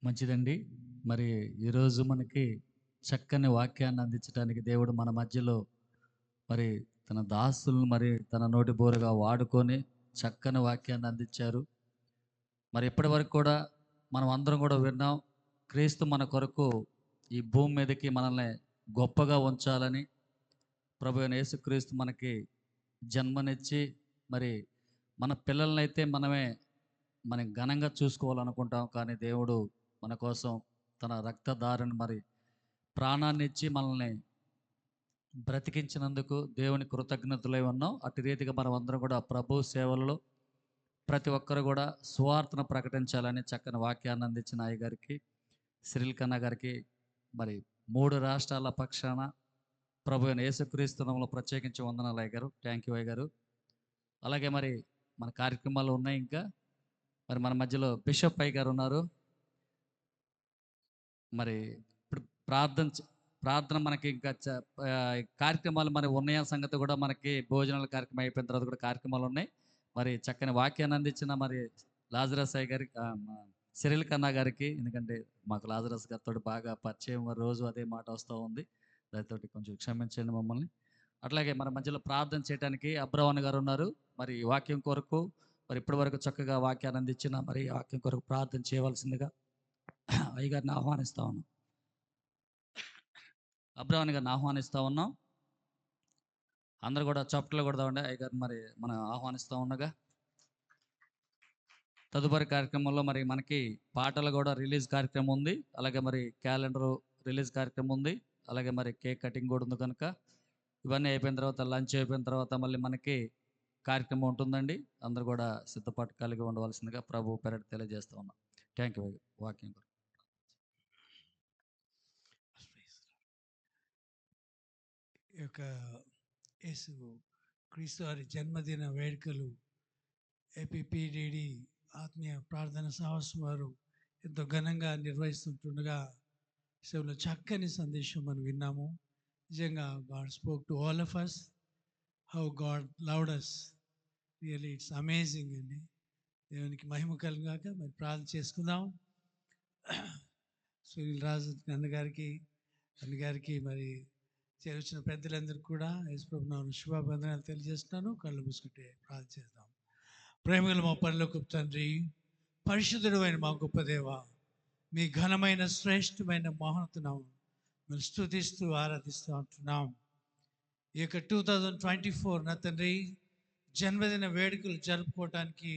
మంచిదండి. మరి ఈరోజు మనకి చక్కని వాక్యాన్ని అందించడానికి దేవుడు మన మధ్యలో మరి తన దాసులను మరి తన నోటి బోరుగా వాడుకొని చక్కని వాక్యాన్ని అందించారు. మరి ఇప్పటివరకు కూడా మనం అందరం కూడా విన్నాం. క్రీస్తు మన కొరకు ఈ భూమి మీదకి మనల్ని గొప్పగా ఉంచాలని ప్రభు అయిన యేసుక్రీస్తు మనకి జన్మనిచ్చి మరి మన పిల్లలనైతే మనం ఘనంగా చూసుకోవాలనుకుంటాం. కానీ దేవుడు మన కోసం తన రక్తధారను మరి ప్రాణాన్ని ఇచ్చి మనల్ని బ్రతికించినందుకు దేవుని కృతజ్ఞతలై ఉన్నాం. అటు రీతిగా మనం అందరం కూడా ప్రభు సేవలలో ప్రతి ఒక్కరు కూడా సువార్తను ప్రకటించాలని చక్కని వాక్యాన్ని అందించిన అయ్య గారికి, సిరిల్ కన్నా గారికి మరి 3 రాష్ట్రాల పక్షాన ప్రభు అయిన యేసుక్రీస్తు నామములో ప్రత్యేకించి వందనాలు అయ్య గారు. థ్యాంక్ యూ అయ్య గారు. అలాగే మరి మన కార్యక్రమాలు ఉన్నాయి ఇంకా. మరి మన మధ్యలో బిషప్ అయ్య గారు ఉన్నారు. మరి ఇప్పుడు ప్రార్థన మనకి ఇంకా కార్యక్రమాలు మరి ఉన్నాయా సంగతి కూడా మనకి భోజనాల కార్యక్రమం అయిపోయిన తర్వాత కూడా కార్యక్రమాలు ఉన్నాయి. మరి చక్కని వాక్యాన్ని అందించిన మరి లాజరస్ అయ్య గారికి సిరిల్ కన్నా గారికి, ఎందుకంటే మాకు లాజరస్ గారితో బాగా పరిచయం, రోజు అదే మాట వస్తూ ఉంది. దానితో కొంచెం క్షమించండి మమ్మల్ని. అట్లాగే మన మధ్యలో ప్రార్థన చేయడానికి అబ్రవన్ గారు ఉన్నారు. మరి వాక్యం కొరకు మరి ఇప్పటి వరకు చక్కగా వాక్యాన్ని అందించిన మరి వాక్యం కొరకు ప్రార్థన చేయవలసిందిగా అయ్యగారిని ఆహ్వానిస్తా ఉన్నాం. అబ్రవన్ గారిని ఆహ్వానిస్తూ ఉన్నాం. అందరు కూడా చప్పట్లు కొడదామండి. అయ్యగారు మరి మనం ఆహ్వానిస్తూ ఉండగా తదుపరి కార్యక్రమంలో మరి మనకి పాటలు కూడా రిలీజ్ కార్యక్రమం ఉంది. అలాగే మరి క్యాలెండర్ రిలీజ్ కార్యక్రమం ఉంది. అలాగే మరి కేక్ కటింగ్ కూడా ఉంది. కనుక ఇవన్నీ అయిపోయిన తర్వాత, లంచ్ అయిపోయిన తర్వాత మళ్ళీ మనకి కార్యక్రమం ఉంటుందండి. అందరు కూడా సిద్ధపాటు కలిగి ఉండవలసిందిగా ప్రభు పేరట తెలియజేస్తూ ఉన్నాం. Thank you. వాకింగ్ ఈ యొక్క యేసు క్రీస్తు వారి జన్మదిన వేడుకలు ఏపీపీడిడి ఆత్మీయ ప్రార్థన సహవాసం వారు ఎంతో ఘనంగా నిర్వహిస్తుంటుండగా సేవలో చక్కని సందేశం మనం విన్నాము. నిజంగా God spoke to all of us, how God loved us. Really it's amazing అండి. దేవునికి మహిమ కలుగాక. మరి ప్రార్థన చేసుకుందాం. సునీల్ రాజు అన్నగారికి మరి చేరువచ్చిన పెద్దలందరికీ కూడా యేసుప్రభు నామమున శుభాభివందనాలు తెలియజేస్తున్నాను. కళ్ళు మూసుకుంటే ప్రార్థన చేద్దాం. ప్రేమగల మా పరలోకపు తండ్రి, పరిశుద్ధుడు అయిన మా గొప్ప దేవ, మీ ఘనమైన శ్రేష్టమైన మహోన్నతనం మేము స్తుతిస్తూ ఆరాధిస్తూ ఉంటున్నాం. ఈ యొక్క 2024 నా తండ్రి జన్మదిన వేడుకలు జరుపుకోవటానికి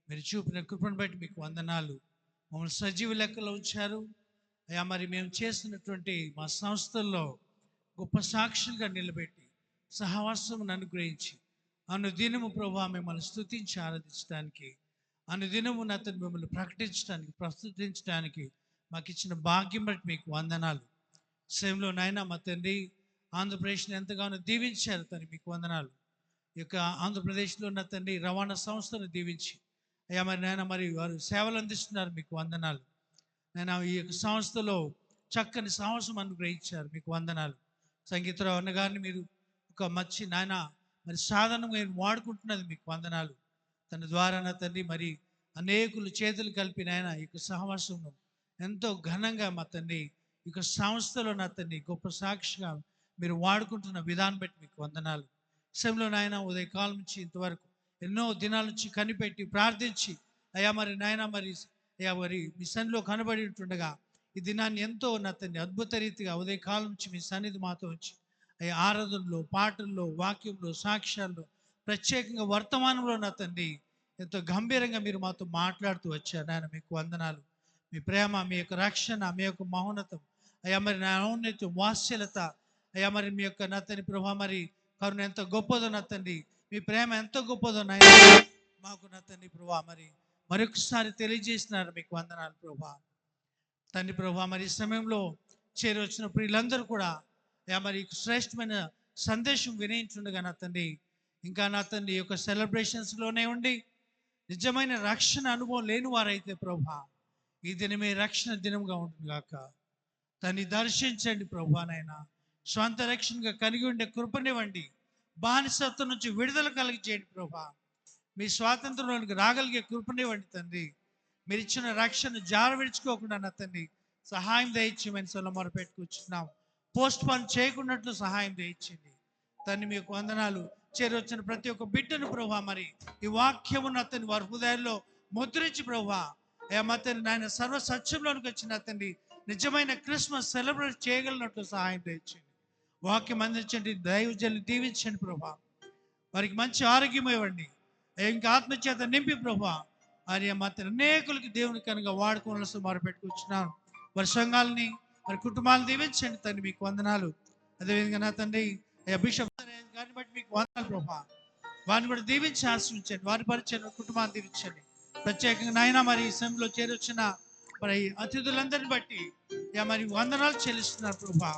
మీరు చూపిన కృపను బట్టి మీకు వందనాలు. మమ్మల్ని సజీవ లెక్కలో ఉంచారు అయ్యా. మరి మేము చేస్తున్నటువంటి మా సంస్థల్లో గొప్ప సాక్షులుగా నిలబెట్టి సహవాసమును అనుగ్రహించి అనుదినము ప్రభా మిమ్మల్ని స్తుతించి ఆరాధించడానికి, అనుదినము అతను మిమ్మల్ని ప్రకటించడానికి, ప్రస్తుతించడానికి మాకు ఇచ్చిన భాగ్యం బట్టి మీకు వందనాలు. సేవలో నాయన మా తండ్రి ఆంధ్రప్రదేశ్ని ఎంతగానో దీవించారు తను, మీకు వందనాలు. ఈ యొక్క ఆంధ్రప్రదేశ్లో ఉన్న తండ్రి రవాణా సంస్థను దీవించి అయ్యా మరి నాయన మరి వారు సేవలు అందిస్తున్నారు, మీకు వందనాలు. నేను ఈ యొక్క సంస్థలో చక్కని సాహసం అనుగ్రహించారు, మీకు వందనాలు. సంగీతరావు అన్నగారిని మీరు ఒక మంచి నాయన మరి సాధనం మీరు వాడుకుంటున్నది, మీకు వందనాలు. తన ద్వారా నా తండ్రి మరి అనేకులు చేతులు కలిపి నాయన ఈ యొక్క సహవాసంలో ఎంతో ఘనంగా మా తండ్రి ఈ యొక్క సంస్థలో నా తండ్రి గొప్ప సాక్షిగా మీరు వాడుకుంటున్న విధానం బట్టి మీకు వందనాలు. సమయంలో నాయన ఉదయకాలం నుంచి ఇంతవరకు ఎన్నో దినాల నుంచి కనిపెట్టి ప్రార్థించి అయ్యా మరి నాయన మరి అయ్యా మరి మీ సన్నిధిలో కనబడి ఉంటుండగా ఈ దినాన్ని ఎంతో నా తండ్రి అద్భుత రీతిగా ఉదయకాలం నుంచి మీ సన్నిధి మాతో వచ్చి అయ్యా ఆరాధనలో, పాటల్లో, వాక్యంలో, సాక్ష్యాల్లో, ప్రత్యేకంగా వర్తమానంలో నా తండ్రి ఎంతో గంభీరంగా మీరు మాతో మాట్లాడుతూ వచ్చారు నాయన, మీకు వందనాలు. మీ ప్రేమ, మీ యొక్క రక్షణ, మీ యొక్క మహోన్నతం అయ్యా మరి నా ఔన్నత్యం, వాత్సల్యత అయ్యా మరి మీ యొక్క నా తండ్రి ప్రభా మరి కరుణ ఎంత గొప్పదో నా తండ్రి, మీ ప్రేమ ఎంత గొప్పదో నాయన మాకు నా తండ్రి ప్రభా మరి మరొకసారి తెలియజేసినారు, మీకు వందనాలు ప్రభా. తండ్రి ప్రభా మరి ఈ సమయంలో చేరొచ్చిన ప్రియులందరూ కూడా అయ్యా మరి శ్రేష్టమైన సందేశం వినించుండగా నా తండ్రి ఇంకా నా తండ్రి యొక్క సెలబ్రేషన్స్లోనే ఉండి నిజమైన రక్షణ అనుభవం లేని వారైతే ప్రభా ఈ దినమే రక్షణ దినంగా ఉంటుంది కాక దాన్ని దర్శించండి ప్రభా. నాయన స్వంత రక్షణగా కలిగి ఉండే కృపనివ్వండి. బానిసత్వం నుంచి విడుదల కలిగి చేయండి ప్రభా. మీ స్వాతంత్రంలోనికి రాగలిగే కృపనివ్వండి తండ్రి. మీరు ఇచ్చిన రక్షణ జార విడుచుకోకుండా నా తండ్రి సహాయం దయచేయమని సొల్ల మొరపెట్టుకొచ్చున్నాం. పోస్ట్ పోన్ చేయకున్నట్లు సహాయం దయచేయండి తండ్రి. మీకు వందనాలు. చేరొచ్చిన ప్రతి ఒక్క బిడ్డను ప్రభువా మరి ఈ వాక్యము నా తండ్రి వారి హృదయాల్లో ముద్రించి ప్రభువా తండ్రి నాయన సర్వ సత్యంలోనికి వచ్చిన తండ్రి నిజమైన క్రిస్మస్ సెలబ్రేట్ చేయగలిగినట్లు సహాయం దయచేయండి. వాక్యం అందించండి, దైవజనులు దీవించండి ప్రభా. వారికి మంచి ఆరోగ్యం ఇవ్వండి, ఇంకా ఆత్మచేత నింపి ప్రభా. మరి అనేకులకి దేవుని కనుక వాడుకోవాల్సి మొరపెట్టుకొచ్చున్నాను. వారి సంఘాలని వారి కుటుంబాలను దీవించండి తండ్రి. మీకు వందనాలు. అదేవిధంగా నా తండ్రి బిషప్ గారిని బట్టి మీకు వందనాలు ప్రభా. వారిని కూడా దీవించి ఆశ్రయించండి, వారి పరిచయం కుటుంబాన్ని దీవించండి. ప్రత్యేకంగా నాయన మరి ఈ సమయంలో చేరొచ్చిన మరి అతిథులందరిని బట్టి మరి వందనాలు చెల్లిస్తున్నారు ప్రభా.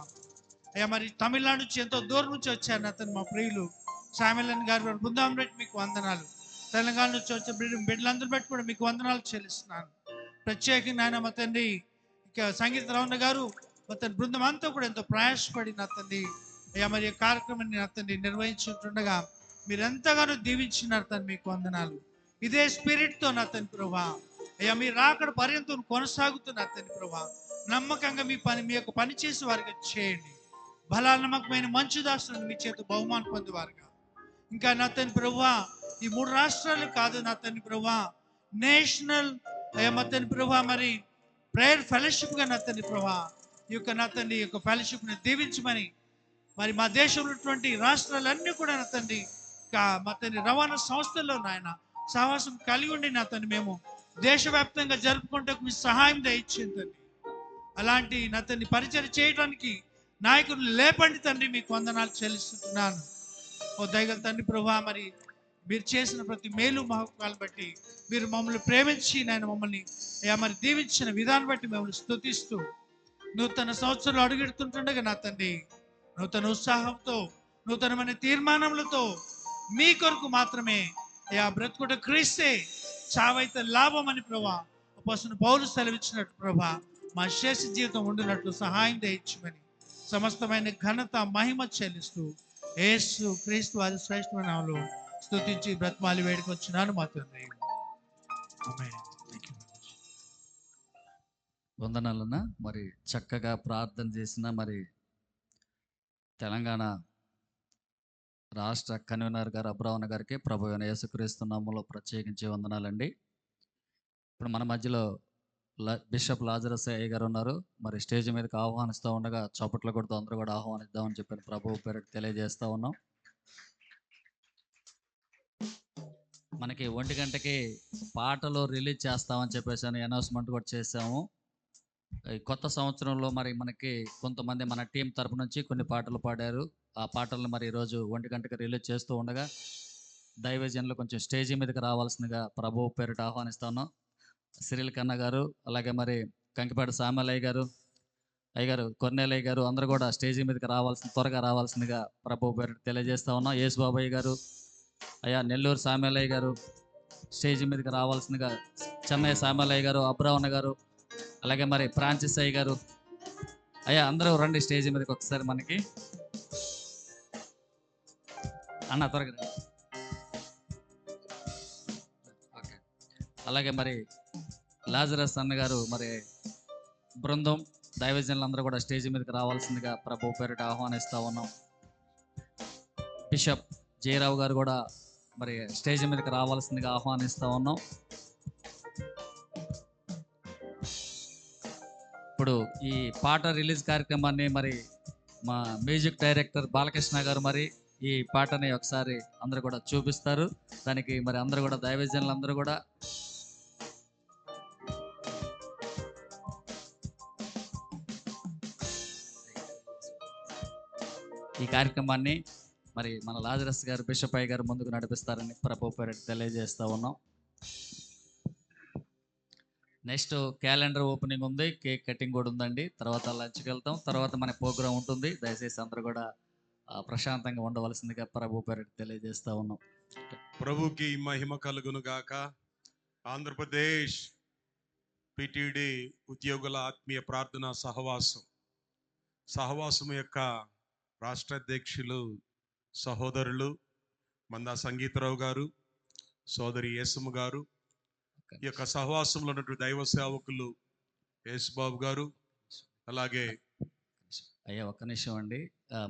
మరి తమిళనాడు నుంచి ఎంతో దూరం నుంచి వచ్చారు అతను మా ప్రియులు శామిలన్ గారు వారి బృందం బట్టి మీకు వందనాలు. తెలంగాణ నుంచి వచ్చే బిడ్డలందరూ బట్టి కూడా మీకు వందనాలు చెల్లిస్తున్నాను. ప్రత్యేకంగా నాయన మా తండ్రి ఇక సంగీత రమణ గారు మొత్తం బృందం అంతా కూడా ఎంతో ప్రయాసపడి నా తండ్రి మరి కార్యక్రమాన్ని నా తండ్రి నిర్వహించుంటుండగా మీరు ఎంతగానో దీవించినారు తండ్రి. మీకు వందనాలు. ఇదే స్పిరిట్తో నా తండ్రి ప్రభా మీరు రాకడ పర్యంతం కొనసాగుతున్నారు తండ్రి ప్రభా. నమ్మకంగా మీ యొక్క పని చేసి వారికి చేయండి. బలా నమ్మకమైన మంచు దాసులను మీ చేత బహుమానం పొందేవారుగా. ఇంకా నా తండ్రి ప్రభువా ఈ 3 రాష్ట్రాలు కాదు నా తండ్రి ప్రభువా, నేషనల్ మా తండ్రి ప్రభువా మరి ప్రేయర్ ఫెలోషిప్గా నా తండ్రి ప్రభువా ఈ యొక్క నా తండ్రి యొక్క ఫెలోషిప్ని దీవించమని మరి మా దేశంలో ఉన్నటువంటి రాష్ట్రాలన్నీ కూడా నా తండ్రి మా తండ్రి రవాణా సంస్థల్లో నాయన సహవాసం కలిగి ఉండి నా తండ్రి మేము దేశవ్యాప్తంగా జరుపుకుంటే మీ సహాయం దయచేయండి తండ్రి. అలాంటి నా తండ్రి పరిచయం చేయడానికి నాయకులు లేపండి తండ్రి. మీకు వందనాలు చెల్లిస్తున్నాను. ఓ దయగల తండ్రి ప్రభువా మరి మీరు చేసిన ప్రతి మేలు మహత్వాలను బట్టి మీరు మమ్మల్ని ప్రేమించి నేను మమ్మల్ని మరి దీవించిన విధానం బట్టి మమ్మల్ని స్తుతిస్తూ నూతన సంవత్సరాలు అడుగెడుతుంటుండగా నా తండ్రి నూతన ఉత్సాహంతో నూతనమైన తీర్మానములతో మీ కొరకు మాత్రమే బ్రతుకుట క్రీస్తే చావైతే లాభం అని ప్రభా అపోస్తలుడైన పౌలు సెలవిచ్చినట్టు ప్రభా మా శేష జీవితం ఉండినట్లు సహాయం దయచేయమని సమస్తమైన ఘనత మహిమ చెల్లిస్తూ యేసు క్రీస్తు వారి శ్రేష్టమైన నామములో స్తుతించి బ్రతిమాలి వేడుకొచ్చున్నాను మా తండ్రి. ఆమేన్. వందనాలన్నా. మరి చక్కగా ప్రార్థన చేసిన మరి తెలంగాణ రాష్ట్ర కన్వీనర్ గారు అబ్రావణ గారికి ప్రభు అయిన యేసుక్రీస్తు నామములో ప్రత్యేకించి వందనాలండి. ఇప్పుడు మన మధ్యలో బిషప్ లాజరస్ అయ్య గారు ఉన్నారు. మరి స్టేజ్ మీదకి ఆహ్వానిస్తూ ఉండగా చప్పట్లు కొడుతూ అందరూ కూడా ఆహ్వానిద్దామని చెప్పి ప్రభు పేరు తెలియజేస్తూ ఉన్నాం. మనకి 1 గంటకి పాటలు రిలీజ్ చేస్తామని చెప్పేసి అని అనౌన్స్మెంట్ కూడా చేసాము. ఈ కొత్త సంవత్సరంలో మరి మనకి కొంతమంది మన టీం తరపు నుంచి కొన్ని పాటలు పాడారు. ఆ పాటలను మరి ఈరోజు 1 గంటకి రిలీజ్ చేస్తూ ఉండగా దైవజనులు కొంచెం స్టేజీ మీదకి రావాల్సిందిగా ప్రభు పేరిట ఆహ్వానిస్తాను. సిరిల్ కన్న గారు, అలాగే మరి కంకిపాటి సామలయ్య గారు, అయ్యగారు కొన్నేలయ్య గారు అందరూ కూడా స్టేజీ మీదకి త్వరగా రావాల్సిందిగా ప్రభు పేరిట తెలియజేస్తా ఉన్నాం. యేసు బాబాయ్ గారు, అయ్యా నెల్లూరు సామలయ్య గారు స్టేజీ మీదకి రావాల్సిందిగా, చెన్నై సామలయ్య గారు, అబ్రావణ గారు, అలాగే మరి ఫ్రాన్సిస్ అయ్య గారు, అయ్యా అందరూ రండి స్టేజ్ మీదకి ఒకసారి. మనకి అన్న త్వరగా ఓకే. అలాగే మరి లాజరస్ అన్న గారు మరి బృందం దైవజనులందరూ కూడా స్టేజ్ మీదకి రావాల్సిందిగా ప్రభు పేరిట ఆహ్వానిస్తూ ఉన్నాం. బిషప్ జయరావు గారు కూడా మరి స్టేజ్ మీదకి రావాల్సిందిగా ఆహ్వానిస్తూ ఉన్నాం. ఇప్పుడు ఈ పాట రిలీజ్ కార్యక్రమాన్ని మరి మా మ్యూజిక్ డైరెక్టర్ బాలకృష్ణ గారు మరి ఈ పాటని ఒకసారి అందరూ కూడా చూపిస్తారు. దానికి మరి అందరూ కూడా దైవజనులు అందరూ కూడా ఈ కార్యక్రమాన్ని మరి మన లాజరస్ గారు, బిషప్ అయ్య గారు ముందుకు నడిపిస్తారని ప్రభు పేరిట తెలియజేస్తూ ఉన్నాం. నెక్స్ట్ క్యాలెండర్ ఓపెనింగ్ ఉంది, కేక్ కటింగ్ కూడా ఉందండి. తర్వాత లంచ్కి వెళ్తాం, తర్వాత మన ప్రోగ్రాం ఉంటుంది. దయచేసి అందరూ కూడా ప్రశాంతంగా ఉండవలసిందిగా ప్రభు పేరిట తెలియజేస్తూ ఉన్నాం. ప్రభుకి మహిమ కలుగును గాక. ఆంధ్రప్రదేశ్ పిటిడి ఉద్యోగుల ఆత్మీయ ప్రార్థన సహవాసం యొక్క రాష్ట్ర అధ్యక్షులు సహోదరులు మందా సంగీతరావు గారు, సోదరి యేసమ్మ గారు, ఈ యొక్క సహవాసంలో ఉన్నటువంటి దైవ సేవకులు యేసుబాబు గారు, అలాగే అయ్యా ఒక్క నిమిషం అండి.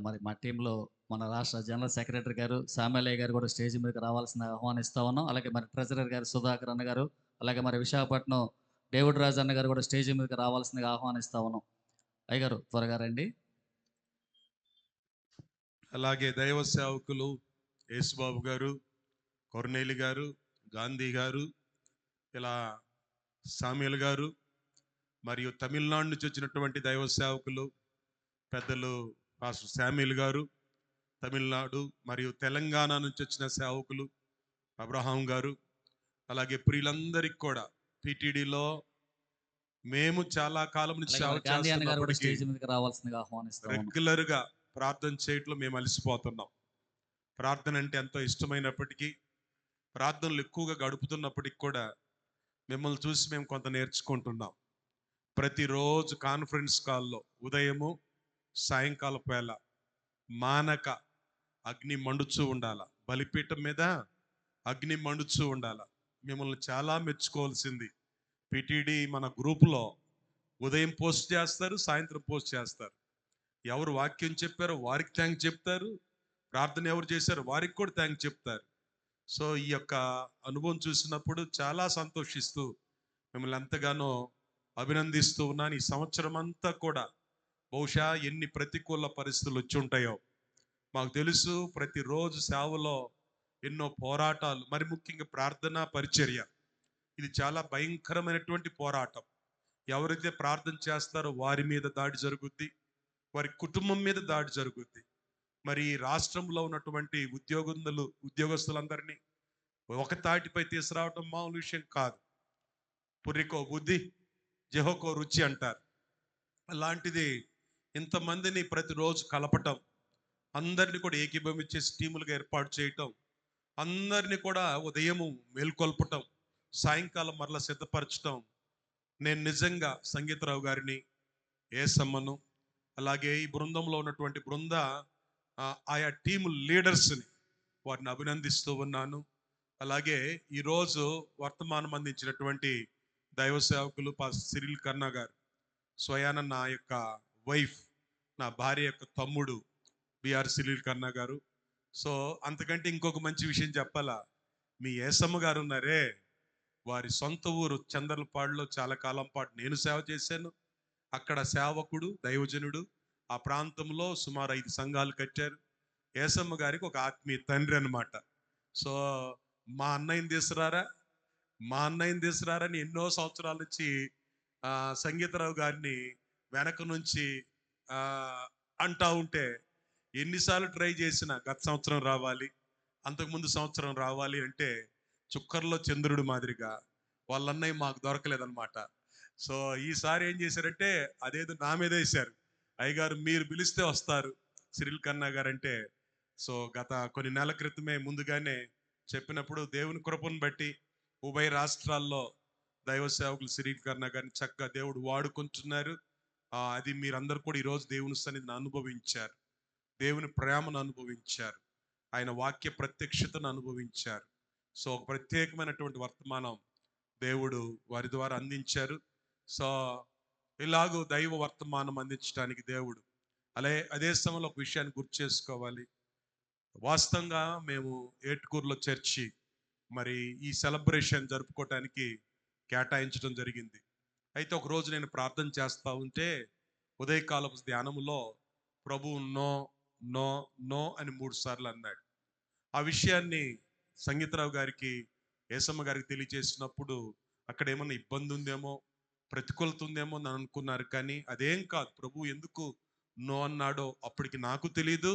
మరి మా టీంలో మన రాష్ట్ర జనరల్ సెక్రటరీ గారు సామేలయ్య గారు కూడా స్టేజ్ మీదకి రావాల్సిన ఆహ్వానిస్తా ఉన్నాం. అలాగే మరి ట్రెజరర్ గారు సుధాకర్ అన్న గారు, అలాగే మరి విశాఖపట్నం డేవిడ్ రాజు అన్న గారు కూడా స్టేజ్ మీదకి రావాల్సిందిగా ఆహ్వానిస్తా ఉన్నాం. అయ్యగారు త్వరగా రండి. అలాగే దైవ సేవకులు యేసుబాబు గారు, కొర్నేలి గారు, గాంధీ గారు, ఇలా సామ్యుల్ గారు, మరియు తమిళనాడు నుంచి వచ్చినటువంటి దైవ సేవకులు పెద్దలు పాస్టర్ శామ్యుల్ గారు, తమిళనాడు మరియు తెలంగాణ నుంచి వచ్చిన సేవకులు అబ్రహాం గారు, అలాగే ప్రియులందరికీ కూడా పిటిడిలో మేము చాలా కాలం నుంచి అలాగే సేవ మరి గాంధీ అన్న గారు కూడా చేస్తున్నప్పటికీ స్టేజ్ మీదకి రావాల్సిందిగా ఆహ్వానిస్తా ఉన్నాం. రెగ్యులర్గా ప్రార్థన చేయట్లో మేము అలసిపోతున్నాం. ప్రార్థన అంటే ఎంతో ఇష్టమైనప్పటికీ, ప్రార్థనలు ఎక్కువగా గడుపుతున్నప్పటికి కూడా మిమ్మల్ని చూసి మేము కొంత నేర్చుకుంటున్నాం. ప్రతిరోజు కాన్ఫరెన్స్ కాల్లో ఉదయము సాయంకాలం వేళ మానక అగ్ని మండుచూ ఉండాల, బలిపీఠం మీద అగ్ని మండుచూ ఉండాల. మిమ్మల్ని చాలా మెచ్చుకోవాల్సింది. పిటిడి మన గ్రూపులో ఉదయం పోస్ట్ చేస్తారు, సాయంత్రం పోస్ట్ చేస్తారు. ఎవరు వాక్యం చెప్పారో వారికి థ్యాంక్ చెప్తారు, ప్రార్థన ఎవరు చేశారో వారికి కూడా థ్యాంక్ చెప్తారు. సో ఈ యొక్క అనుభవం చూసినప్పుడు చాలా సంతోషిస్తూ మిమ్మల్ని ఎంతగానో అభినందిస్తూ ఉన్నాను. ఈ సంవత్సరం అంతా కూడా బహుశా ఎన్ని ప్రతికూల పరిస్థితులు వచ్చి ఉంటాయో మాకు తెలుసు. ప్రతిరోజు సేవలో ఎన్నో పోరాటాలు, మరి ముఖ్యంగా ప్రార్థన పరిచర్య, ఇది చాలా భయంకరమైనటువంటి పోరాటం. ఎవరైతే ప్రార్థన చేస్తారో వారి మీద దాడి జరుగుద్ది, వారి కుటుంబం మీద దాడి జరుగుద్ది. మరి రాష్ట్రంలో ఉన్నటువంటి ఉద్యోగస్తులందరినీ ఒక తాటిపై తీసుకురావటం మామూలు విషయం కాదు. పుర్రికో బుద్ధి, జెహోకో రుచి అంటారు. అలాంటిది ఇంతమందిని ప్రతిరోజు కలపటం, అందరినీ కూడా ఏకీభవించేసి టీములుగా ఏర్పాటు చేయటం, అందరినీ కూడా ఉదయము మేల్కొల్పటం, సాయంకాలం మరలా సిద్ధపరచటం. నేను నిజంగా సంగీతరావు గారిని, ఏసమ్మను, అలాగే ఈ బృందంలో ఉన్నటువంటి ఆయా టీము లీడర్స్ని వారిని అభినందిస్తూ ఉన్నాను. అలాగే ఈరోజు వర్తమానం అందించినటువంటి దైవ సేవకులు సిరిల్ కన్నా గారు, స్వయాన నా యొక్క వైఫ్, నా భార్య యొక్క తమ్ముడు బిఆర్ సిరిల్ కన్నా గారు. సో అంతకంటే ఇంకొక మంచి విషయం చెప్పాలా, మీ ఏసమ్మ గారు ఉన్నారే, వారి సొంత ఊరు చందర్లపాడులో చాలా కాలం పాటు నేను సేవ చేశాను. అక్కడ సేవకుడు, దైవజనుడు, ఆ ప్రాంతంలో సుమారు 5 సంఘాలు కట్టారు. ఏసమ్మ గారికి ఒక ఆత్మీయ తండ్రి అనమాట. సో మా అన్నయ్యని తీసుకురారని ఎన్నో సంవత్సరాల నుంచి సంగీతరావు గారిని వెనక నుంచి అంటా ఉంటే ఎన్నిసార్లు ట్రై చేసినా గత సంవత్సరం రావాలి, అంతకుముందు సంవత్సరం రావాలి అంటే చుక్కర్లో చంద్రుడు మాదిరిగా వాళ్ళ అన్నయ్య మాకు దొరకలేదన్నమాట. సో ఈసారి ఏం చేశారంటే అదేదో నా మీద వేశారు, అయ్యగారు మీరు పిలిస్తే వస్తారు సిరిల్ కన్నా గారు అంటే. సో గత కొన్ని నెలల క్రితమే ముందుగానే చెప్పినప్పుడు దేవుని కృపను బట్టి ఉభయ రాష్ట్రాల్లో దైవ సేవకులు సిరిల్ కన్నా గారిని చక్కగా దేవుడు వాడుకుంటున్నారు. అది మీరందరూ కూడా ఈరోజు దేవుని సన్నిధిని అనుభవించారు, దేవుని ప్రేమను అనుభవించారు, ఆయన వాక్య ప్రత్యక్షతను అనుభవించారు. సో ఒక ప్రత్యేకమైనటువంటి వర్తమానం దేవుడు వారి ద్వారా అందించారు. సో ఇలాగూ దైవ వర్తమానం అందించడానికి దేవుడు అదే సమయంలో ఒక విషయాన్ని గుర్తు చేసుకోవాలి. వాస్తవంగా మేము ఏటుకూరులో చర్చి మరి ఈ సెలబ్రేషన్ జరుపుకోవటానికి కేటాయించడం జరిగింది. అయితే ఒక రోజు నేను ప్రార్థన చేస్తూ ఉంటే ఉదయకాలపు ధ్యానములో ప్రభువు నో నో నో అని 3 సార్లు అన్నాడు. ఆ విషయాన్ని సంగీతరావు గారికి, ఏసమ్మ గారికి తెలియజేసినప్పుడు అక్కడ ఏమన్నా ఇబ్బంది ఉందేమో, ప్రతికూలత ఉందేమో అని అనుకున్నారు. కానీ అదేం కాదు, ప్రభు ఎందుకు నో అన్నాడో అప్పటికి నాకు తెలీదు.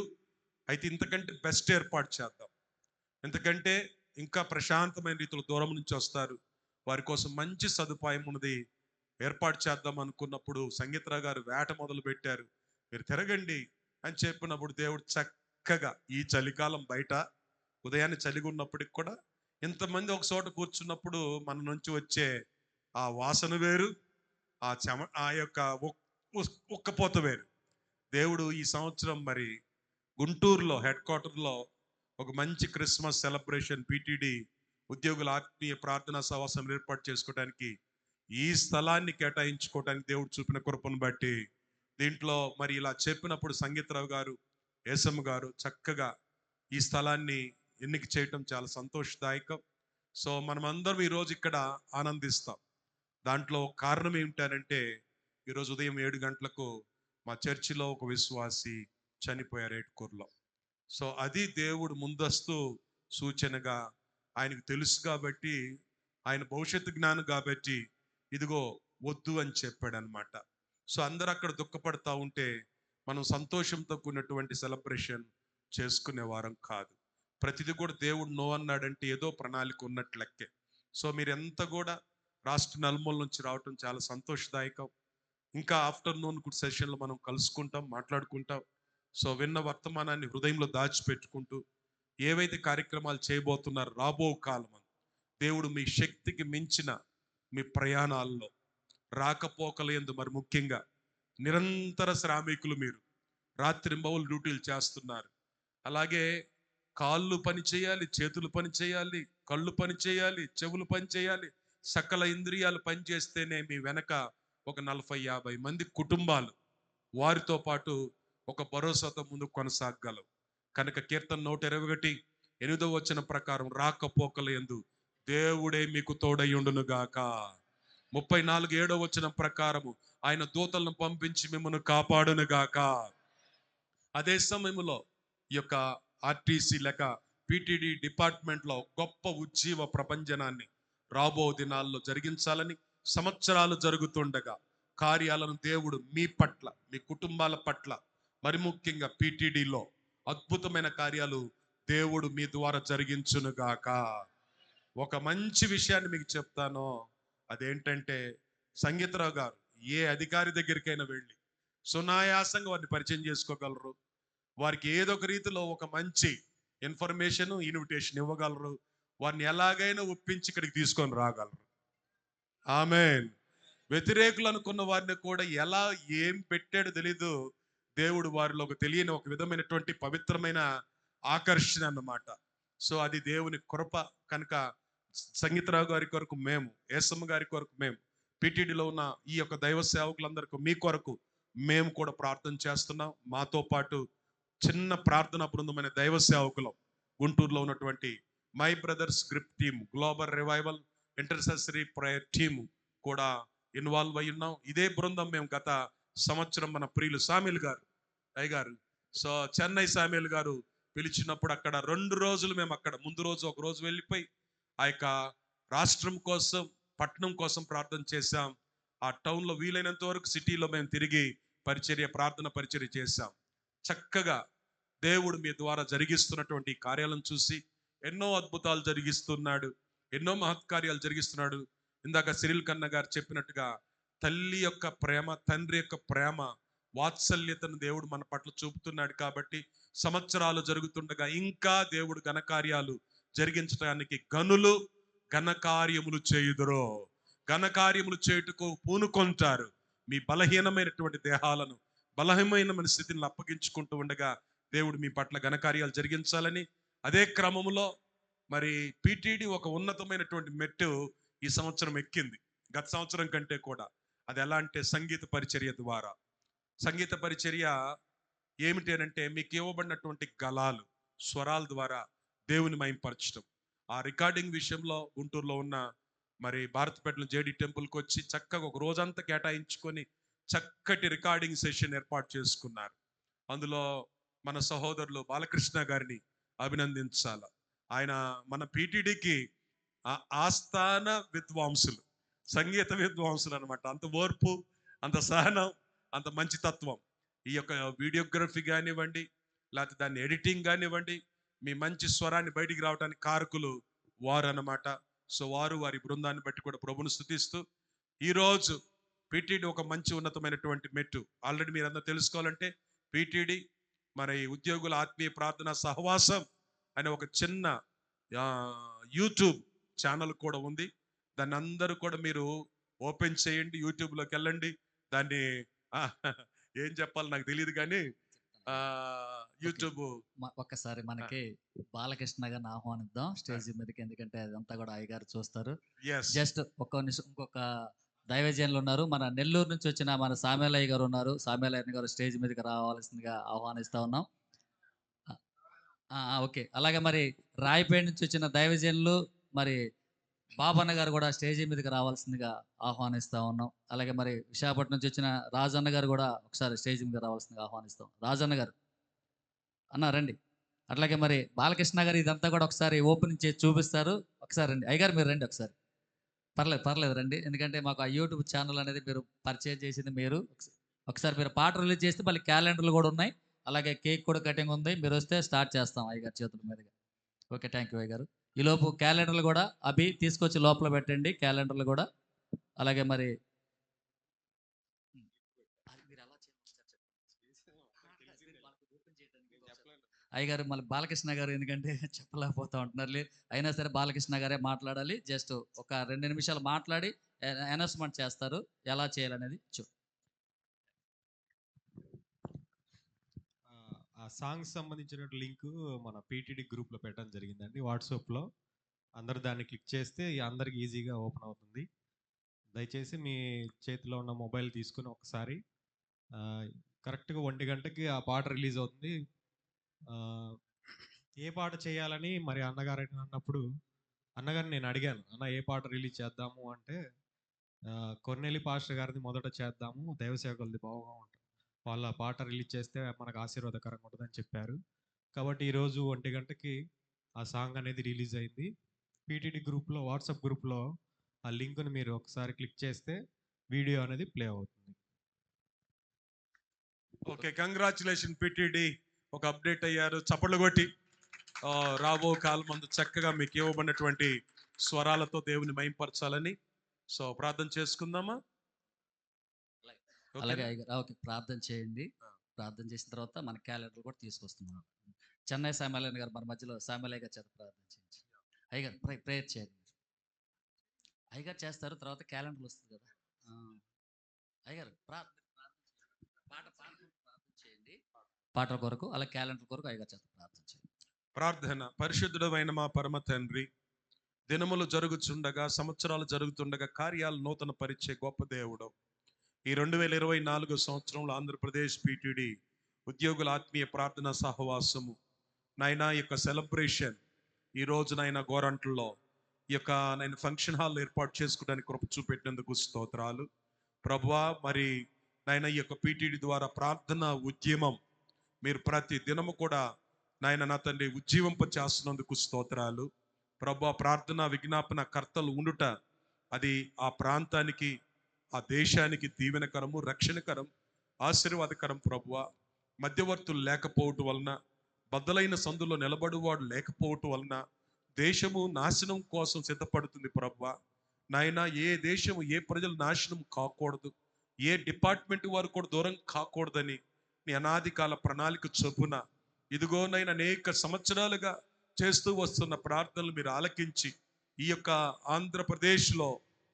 అయితే ఇంతకంటే బెస్ట్ ఏర్పాటు చేద్దాం, ఎందుకంటే ఇంకా ప్రశాంతమైన రీతిలో దూరం నుంచి వస్తారు, వారి కోసం మంచి సదుపాయం ఉన్నది ఏర్పాటు చేద్దాం అనుకున్నప్పుడు సంగీతరావు గారు వేట మొదలు పెట్టారు. మీరు తిరగండి అని చెప్పినప్పుడు దేవుడు చక్కగా ఈ చలికాలం బయట ఉదయాన్నే చలిగా ఉన్నప్పటికి కూడా ఇంతమంది ఒక చోట కూర్చున్నప్పుడు మన నుంచి వచ్చే ఆ వాసన వేరు, ఆ యొక్క ఉక్కపోత వేరు. దేవుడు ఈ సంవత్సరం మరి గుంటూరులో హెడ్ క్వార్టర్లో ఒక మంచి క్రిస్మస్ సెలబ్రేషన్ పిటిడి ఉద్యోగుల ఆత్మీయ ప్రార్థనా సహవాసం ఏర్పాటు చేసుకోవడానికి ఈ స్థలాన్ని కేటాయించుకోవడానికి దేవుడు చూపిన కృపను బట్టి దీంట్లో మరి ఇలా చెప్పినప్పుడు సంగీతరావు గారు, ఏసమ్మ గారు చక్కగా ఈ స్థలాన్ని ఎన్నిక చేయటం చాలా సంతోషదాయకం. సో మనమందరం ఈరోజు ఇక్కడ ఆనందిస్తాం. దాంట్లో కారణం ఏమిటంటే ఈరోజు ఉదయం 7 గంటలకు మా చర్చిలో ఒక విశ్వాసి చనిపోయారు ఏటుకూరులో. సో అది దేవుడు ముందస్తు సూచనగా ఆయనకు తెలుసు కాబట్టి, ఆయన భవిష్యత్తు జ్ఞానం కాబట్టి ఇదిగో వద్దు అని చెప్పాడు అనమాట. సో అందరూ అక్కడ దుఃఖపడతా ఉంటే మనం సంతోషంతో కూడినటువంటి సెలబ్రేషన్ చేసుకునే వారం కాదు. ప్రతిదీ కూడా దేవుడు నో అన్నాడంటే ఏదో ప్రణాళిక ఉన్నట్లు లెక్కే. సో మీరు ఎంత కూడా రాష్ట్ర నలుమూల నుంచి రావటం చాలా సంతోషదాయకం. ఇంకా ఆఫ్టర్నూన్ సెషన్లో మనం కలుసుకుంటాం, మాట్లాడుకుంటాం. సో విన్న వర్తమానాన్ని హృదయంలో దాచిపెట్టుకుంటూ ఏవైతే కార్యక్రమాలు చేయబోతున్నారో రాబో కాలం దేవుడు మీ శక్తికి మించిన మీ ప్రయాణాల్లో రాకపోకలందు మరి ముఖ్యంగా నిరంతర శ్రామికులు, మీరు రాత్రింబవులు డ్యూటీలు చేస్తున్నారు. అలాగే కాళ్ళు పని చేయాలి, చేతులు పని చేయాలి, కళ్ళు పని చేయాలి, చెవులు పని చేయాలి, సకల ఇంద్రియాలు పని చేస్తేనే మీ వెనక ఒక 40-50 మంది కుటుంబాలు వారితో పాటు ఒక భరోసాతో ముందుకు కొనసాగలవు. కనుక కీర్తన 121:8 ప్రకారం రాకపోకలందు దేవుడే మీకు తోడయ్యుండును గాక. 34:7 ప్రకారము ఆయన దూతలను పంపించి మిమ్మల్ని కాపాడును గాక. అదే సమయంలో ఈ యొక్క ఆర్టీసీ లేక పిటిడి డిపార్ట్మెంట్లో గొప్ప ఉజ్జీవ ప్రపంచనాన్ని రాబో దినాల్లో జరిగించాలని, సంవత్సరాలు జరుగుతుండగా కార్యాలను దేవుడు మీ పట్ల, మీ కుటుంబాల పట్ల, మరి ముఖ్యంగా పిటిడిలో అద్భుతమైన కార్యాలు దేవుడు మీ ద్వారా జరిగించునుగాక. ఒక మంచి విషయాన్ని మీకు చెప్తాను. అదేంటంటే సంగీతరావు గారు ఏ అధికారి దగ్గరికైనా వెళ్ళి సునాయాసంగా వారిని పరిచయం చేసుకోగలరు. వారికి ఏదో ఒక రీతిలో ఒక మంచి ఇన్ఫర్మేషన్, ఇన్విటేషన్ ఇవ్వగలరు. వారిని ఎలాగైనా ఒప్పించి ఇక్కడికి తీసుకొని రాగలరు. ఆమేన్. వ్యతిరేకులు అనుకున్న వారిని కూడా ఎలా ఏం పెట్టాడో తెలీదు, దేవుడు వారిలో ఒక తెలియని ఒక విధమైనటువంటి పవిత్రమైన ఆకర్షణ అన్నమాట. సో అది దేవుని కృప. కనుక సంగీతరావు గారి కొరకు మేము, ఏసమ్మ గారి కొరకు మేము, పిటిడిలో ఉన్న ఈ యొక్క దైవ సేవకులందరికీ మీ కొరకు మేము కూడా ప్రార్థన చేస్తున్నాం. మాతో పాటు చిన్న ప్రార్థనా బృందమైన దైవ సేవకులు గుంటూరులో ఉన్నటువంటి my brothers grip team, global revival intercessory prayer team కూడా ఇన్వాల్వ్ అయి ఉన్నాం. ఇదే బృందం మేము గత సంవత్సరం మన ప్రియులు సామీల్ గారు అయ్యగారు, సో చెన్నై సామీల్ గారు పిలిచినప్పుడు అక్కడ 2 రోజులు మేము అక్కడ ముందు రోజు ఒక రోజు వెళ్ళిపోయి ఆ యొక్క రాష్ట్రం కోసం, పట్టణం కోసం ప్రార్థన చేశాం. ఆ టౌన్లో వీలైనంత వరకు సిటీలో మేము తిరిగి ప్రార్థన పరిచర్య చేశాం. చక్కగా దేవుడు మీ ద్వారా జరిగిస్తున్నటువంటి కార్యాలను చూసి ఎన్నో అద్భుతాలు జరిగిస్తున్నాడు, ఎన్నో మహత్కార్యాలు జరిగిస్తున్నాడు. ఇందాక సిరిల్ కన్న గారు చెప్పినట్టుగా తల్లి యొక్క ప్రేమ, తండ్రి యొక్క ప్రేమ, వాత్సల్యతను దేవుడు మన పట్ల చూపుతున్నాడు. కాబట్టి సంవత్సరాలు జరుగుతుండగా ఇంకా దేవుడు ఘనకార్యాలు జరిగించడానికి గనులు ఘనకార్యములు చేయుదురో, ఘనకార్యములు చేయుటకు పూనుకొంటారు. మీ బలహీనమైనటువంటి దేహాలను, బలహీనమైన స్థితిని అప్పగించుకుంటూ ఉండగా దేవుడు మీ పట్ల ఘనకార్యాలు జరిగించాలని, అదే క్రమంలో మరి పిటిడి ఒక ఉన్నతమైనటువంటి మెట్టు ఈ సంవత్సరం ఎక్కింది, గత సంవత్సరం కంటే కూడా. అది ఎలా అంటే సంగీత పరిచర్య ద్వారా. సంగీత పరిచర్య ఏమిటి అంటే మీకు ఇవ్వబడినటువంటి గళాలు, స్వరాల ద్వారా దేవుని మహింపరచడం. ఆ రికార్డింగ్ విషయంలో గుంటూరులో ఉన్న మరి భారతపేటలో జేడి టెంపుల్కి వచ్చి చక్కగా ఒక రోజంతా కేటాయించుకొని చక్కటి రికార్డింగ్ సెషన్ ఏర్పాటు చేసుకున్నారు. అందులో మన సహోదరులు బాలకృష్ణ గారిని అభినందించాల. ఆయన మన పిటిడికి ఆస్థాన విద్వాంసులు, సంగీత విద్వాంసులు అనమాట. అంత ఓర్పు, అంత సహనం, అంత మంచి తత్వం. ఈ యొక్క వీడియోగ్రఫీ కానివ్వండి, లేకపోతే దాన్ని ఎడిటింగ్ కానివ్వండి, మీ మంచి స్వరాన్ని బయటికి రావడానికి కారకులు వారు అన్నమాట. సో వారు, వారి బృందాన్ని బట్టి కూడా ప్రభుని స్తుతిస్తూ ఈరోజు పిటిడి ఒక మంచి ఉన్నతమైనటువంటి మెట్టు. ఆల్రెడీ మీరు అందరూ తెలుసుకోవాలంటే పిటిడి మరి ఉద్యోగుల ఆత్మీయ ప్రార్థన సహవాసం అనే ఒక చిన్న యూట్యూబ్ ఛానల్ కూడా ఉంది. దాన్ని అందరూ కూడా మీరు ఓపెన్ చేయండి, యూట్యూబ్లోకి వెళ్ళండి. దాన్ని ఏం చెప్పాలి నాకు తెలియదు కానీ యూట్యూబ్ ఒక్కసారి మనకి బాలకృష్ణ గారిని ఆహ్వానిద్దాం స్టేజ్ మీదకి, ఎందుకంటే అదంతా కూడా అయ్యగారు చూస్తారు. ఎస్ జస్ట్ ఒక్క నిమిషం, ఇంకొక దైవజనులు ఉన్నారు, మన నెల్లూరు నుంచి వచ్చిన మన సామేలయ్య గారు ఉన్నారు. సామేలయ్య గారు స్టేజ్ మీదకి రావాల్సిందిగా ఆహ్వానిస్తా ఉన్నాం. ఓకే, అలాగే మరి రాయపేట నుంచి వచ్చిన దైవజనులు మరి బాబన్న గారు కూడా స్టేజీ మీదకి రావాల్సిందిగా ఆహ్వానిస్తా ఉన్నాం. అలాగే మరి విశాఖపట్నం నుంచి వచ్చిన రాజన్న గారు కూడా ఒకసారి స్టేజ్ మీద రావాల్సిందిగా ఆహ్వానిస్తాం. రాజన్న గారు అన్న రండి. అట్లాగే మరి బాలకృష్ణ గారు ఇదంతా కూడా ఒకసారి ఓపెనింగ్ చేసి చూపిస్తారు. ఒకసారి రండి అయ్యగారు, మీరు రండి ఒకసారి. పర్లేదు రండి, ఎందుకంటే మాకు ఆ యూట్యూబ్ ఛానల్ అనేది మీరు పరిచయం చేసింది మీరు. ఒకసారి మీరు పాట రిలీజ్ చేస్తే మళ్ళీ క్యాలెండర్లు కూడా ఉన్నాయి, అలాగే కేక్ కూడా కటింగ్ ఉంది. మీరు వస్తే స్టార్ట్ చేస్తాం అయ్యగారు చేతుల మీదుగా. ఓకే, థ్యాంక్ యూ అయ్యగారు. ఈలోపు క్యాలెండర్లు కూడా అభి తీసుకొచ్చి లోపల పెట్టండి, క్యాలెండర్లు కూడా. అలాగే మరి అయ్యగారు మళ్ళీ బాలకృష్ణ గారు ఎందుకంటే చెప్పలేకపోతా ఉంటున్నారు, అయినా సరే బాలకృష్ణ గారే మాట్లాడాలి. జస్ట్ ఒక 2 నిమిషాలు మాట్లాడి అనౌన్స్మెంట్ చేస్తారు ఎలా చేయాలనేది. ఆ సాంగ్స్ సంబంధించిన లింక్ మన పీటీడీ గ్రూప్లో పెట్టడం జరిగిందండి వాట్సాప్లో. అందరూ దాన్ని క్లిక్ చేస్తే అందరికి ఈజీగా ఓపెన్ అవుతుంది. దయచేసి మీ చేతిలో ఉన్న మొబైల్ తీసుకుని ఒకసారి కరెక్ట్గా 1 గంటకి ఆ పాట రిలీజ్ అవుతుంది. ఏ పాట చేయాలని మరి అన్నగారు అన్నప్పుడు అన్నగారిని నేను అడిగాను, అన్న ఏ పాట రిలీజ్ చేద్దాము అంటే కొన్నెల్లి పాస్టర్ గారిది మొదట చేద్దాము, దైవసేవకులది బాగా ఉంటుంది, వాళ్ళ పాట రిలీజ్ చేస్తే మనకు ఆశీర్వాదకరంగా ఉంటుందని చెప్పారు. కాబట్టి ఈరోజు 1 గంటకి ఆ సాంగ్ అనేది రిలీజ్ అయింది. పీటీడీ గ్రూప్లో, వాట్సాప్ గ్రూప్లో ఆ లింక్ని మీరు ఒకసారి క్లిక్ చేస్తే వీడియో అనేది ప్లే అవుతుంది. ఓకే, కంగ్రాచులేషన్ పిటిడి, ఒక అప్డేట్ అయ్యారు. చప్పట్లు కొట్టి రాబో కాలం మందు చక్కగా మీకు ఇవ్వబడినటువంటి స్వరాలతో దేవుని మహింపరచాలని సో ప్రార్థన చేసుకుందామా? అలాగే ఓకే, ప్రార్థన చేయండి. ప్రార్థన చేసిన తర్వాత మన క్యాలెండర్ కూడా తీసుకొస్తున్నాం. చెన్నై సామేలయ్య గారు మన మధ్యలో, సామేలయ్య గారు చేత ప్రార్థన చేయండి. అయ్యగారు ప్రేయర్ చేయండి. అయ్యగారు చేస్తారు, తర్వాత క్యాలెండర్ వస్తుంది కదా. అయ్యగారు ప్రార్థన చేయండి, పాటల కొరకు, అలా క్యాలెండర్ కొరకు అయ్యగారు చేత ప్రార్థన చేయండి. ప్రార్థన. పరిశుద్ధుడైన మా పరమ తండ్రి, దినములు జరుగుతుండగా, సంవత్సరాలు జరుగుతుండగా కార్యాలు నూతన పరిచే గొప్ప దేవుడు, ఈ 2024 సంవత్సరంలో ఆంధ్రప్రదేశ్ పీటీడీ ఉద్యోగుల ఆత్మీయ ప్రార్థన సహవాసము నాయన యొక్క సెలబ్రేషన్ ఈ రోజు నాయన గోరంట్లలో ఈ యొక్క నేను ఫంక్షన్ హాల్ ఏర్పాటు చేసుకోవడానికి కృప చూపెట్టినందుకు స్తోత్రాలు ప్రభువా. మరి నాయన ఈ యొక్క పీటీడీ ద్వారా ప్రార్థన ఉద్యమం మీరు ప్రతి దినము కూడా నాయన నా తండ్రి ఉజ్జీవింప చేస్తున్నందుకు స్తోత్రాలు ప్రభువా. ప్రార్థన విజ్ఞాపన కర్తలు ఉండుట అది ఆ ప్రాంతానికి, ఆ దేశానికి దీవెనకరము, రక్షణకరం, ఆశీర్వాదకరం ప్రభువా. మధ్యవర్తులు లేకపోవటం వలన, బద్దలైన సందులో నిలబడువాడు లేకపోవటం వలన దేశము నాశనం కోసం సిద్ధపడుతుంది ప్రభువా. నాయన ఏ దేశము, ఏ ప్రజలు నాశనం కాకూడదు, ఏ డిపార్ట్మెంట్ వారు కూడా దూరం కాకూడదని నీ అనాది కాల ప్రణాళిక చొప్పున ఇదిగోనైనా అనేక సంవత్సరాలుగా చేస్తూ వస్తున్న ప్రార్థనలు మీరు ఆలకించి ఈ యొక్క ఆంధ్రప్రదేశ్లో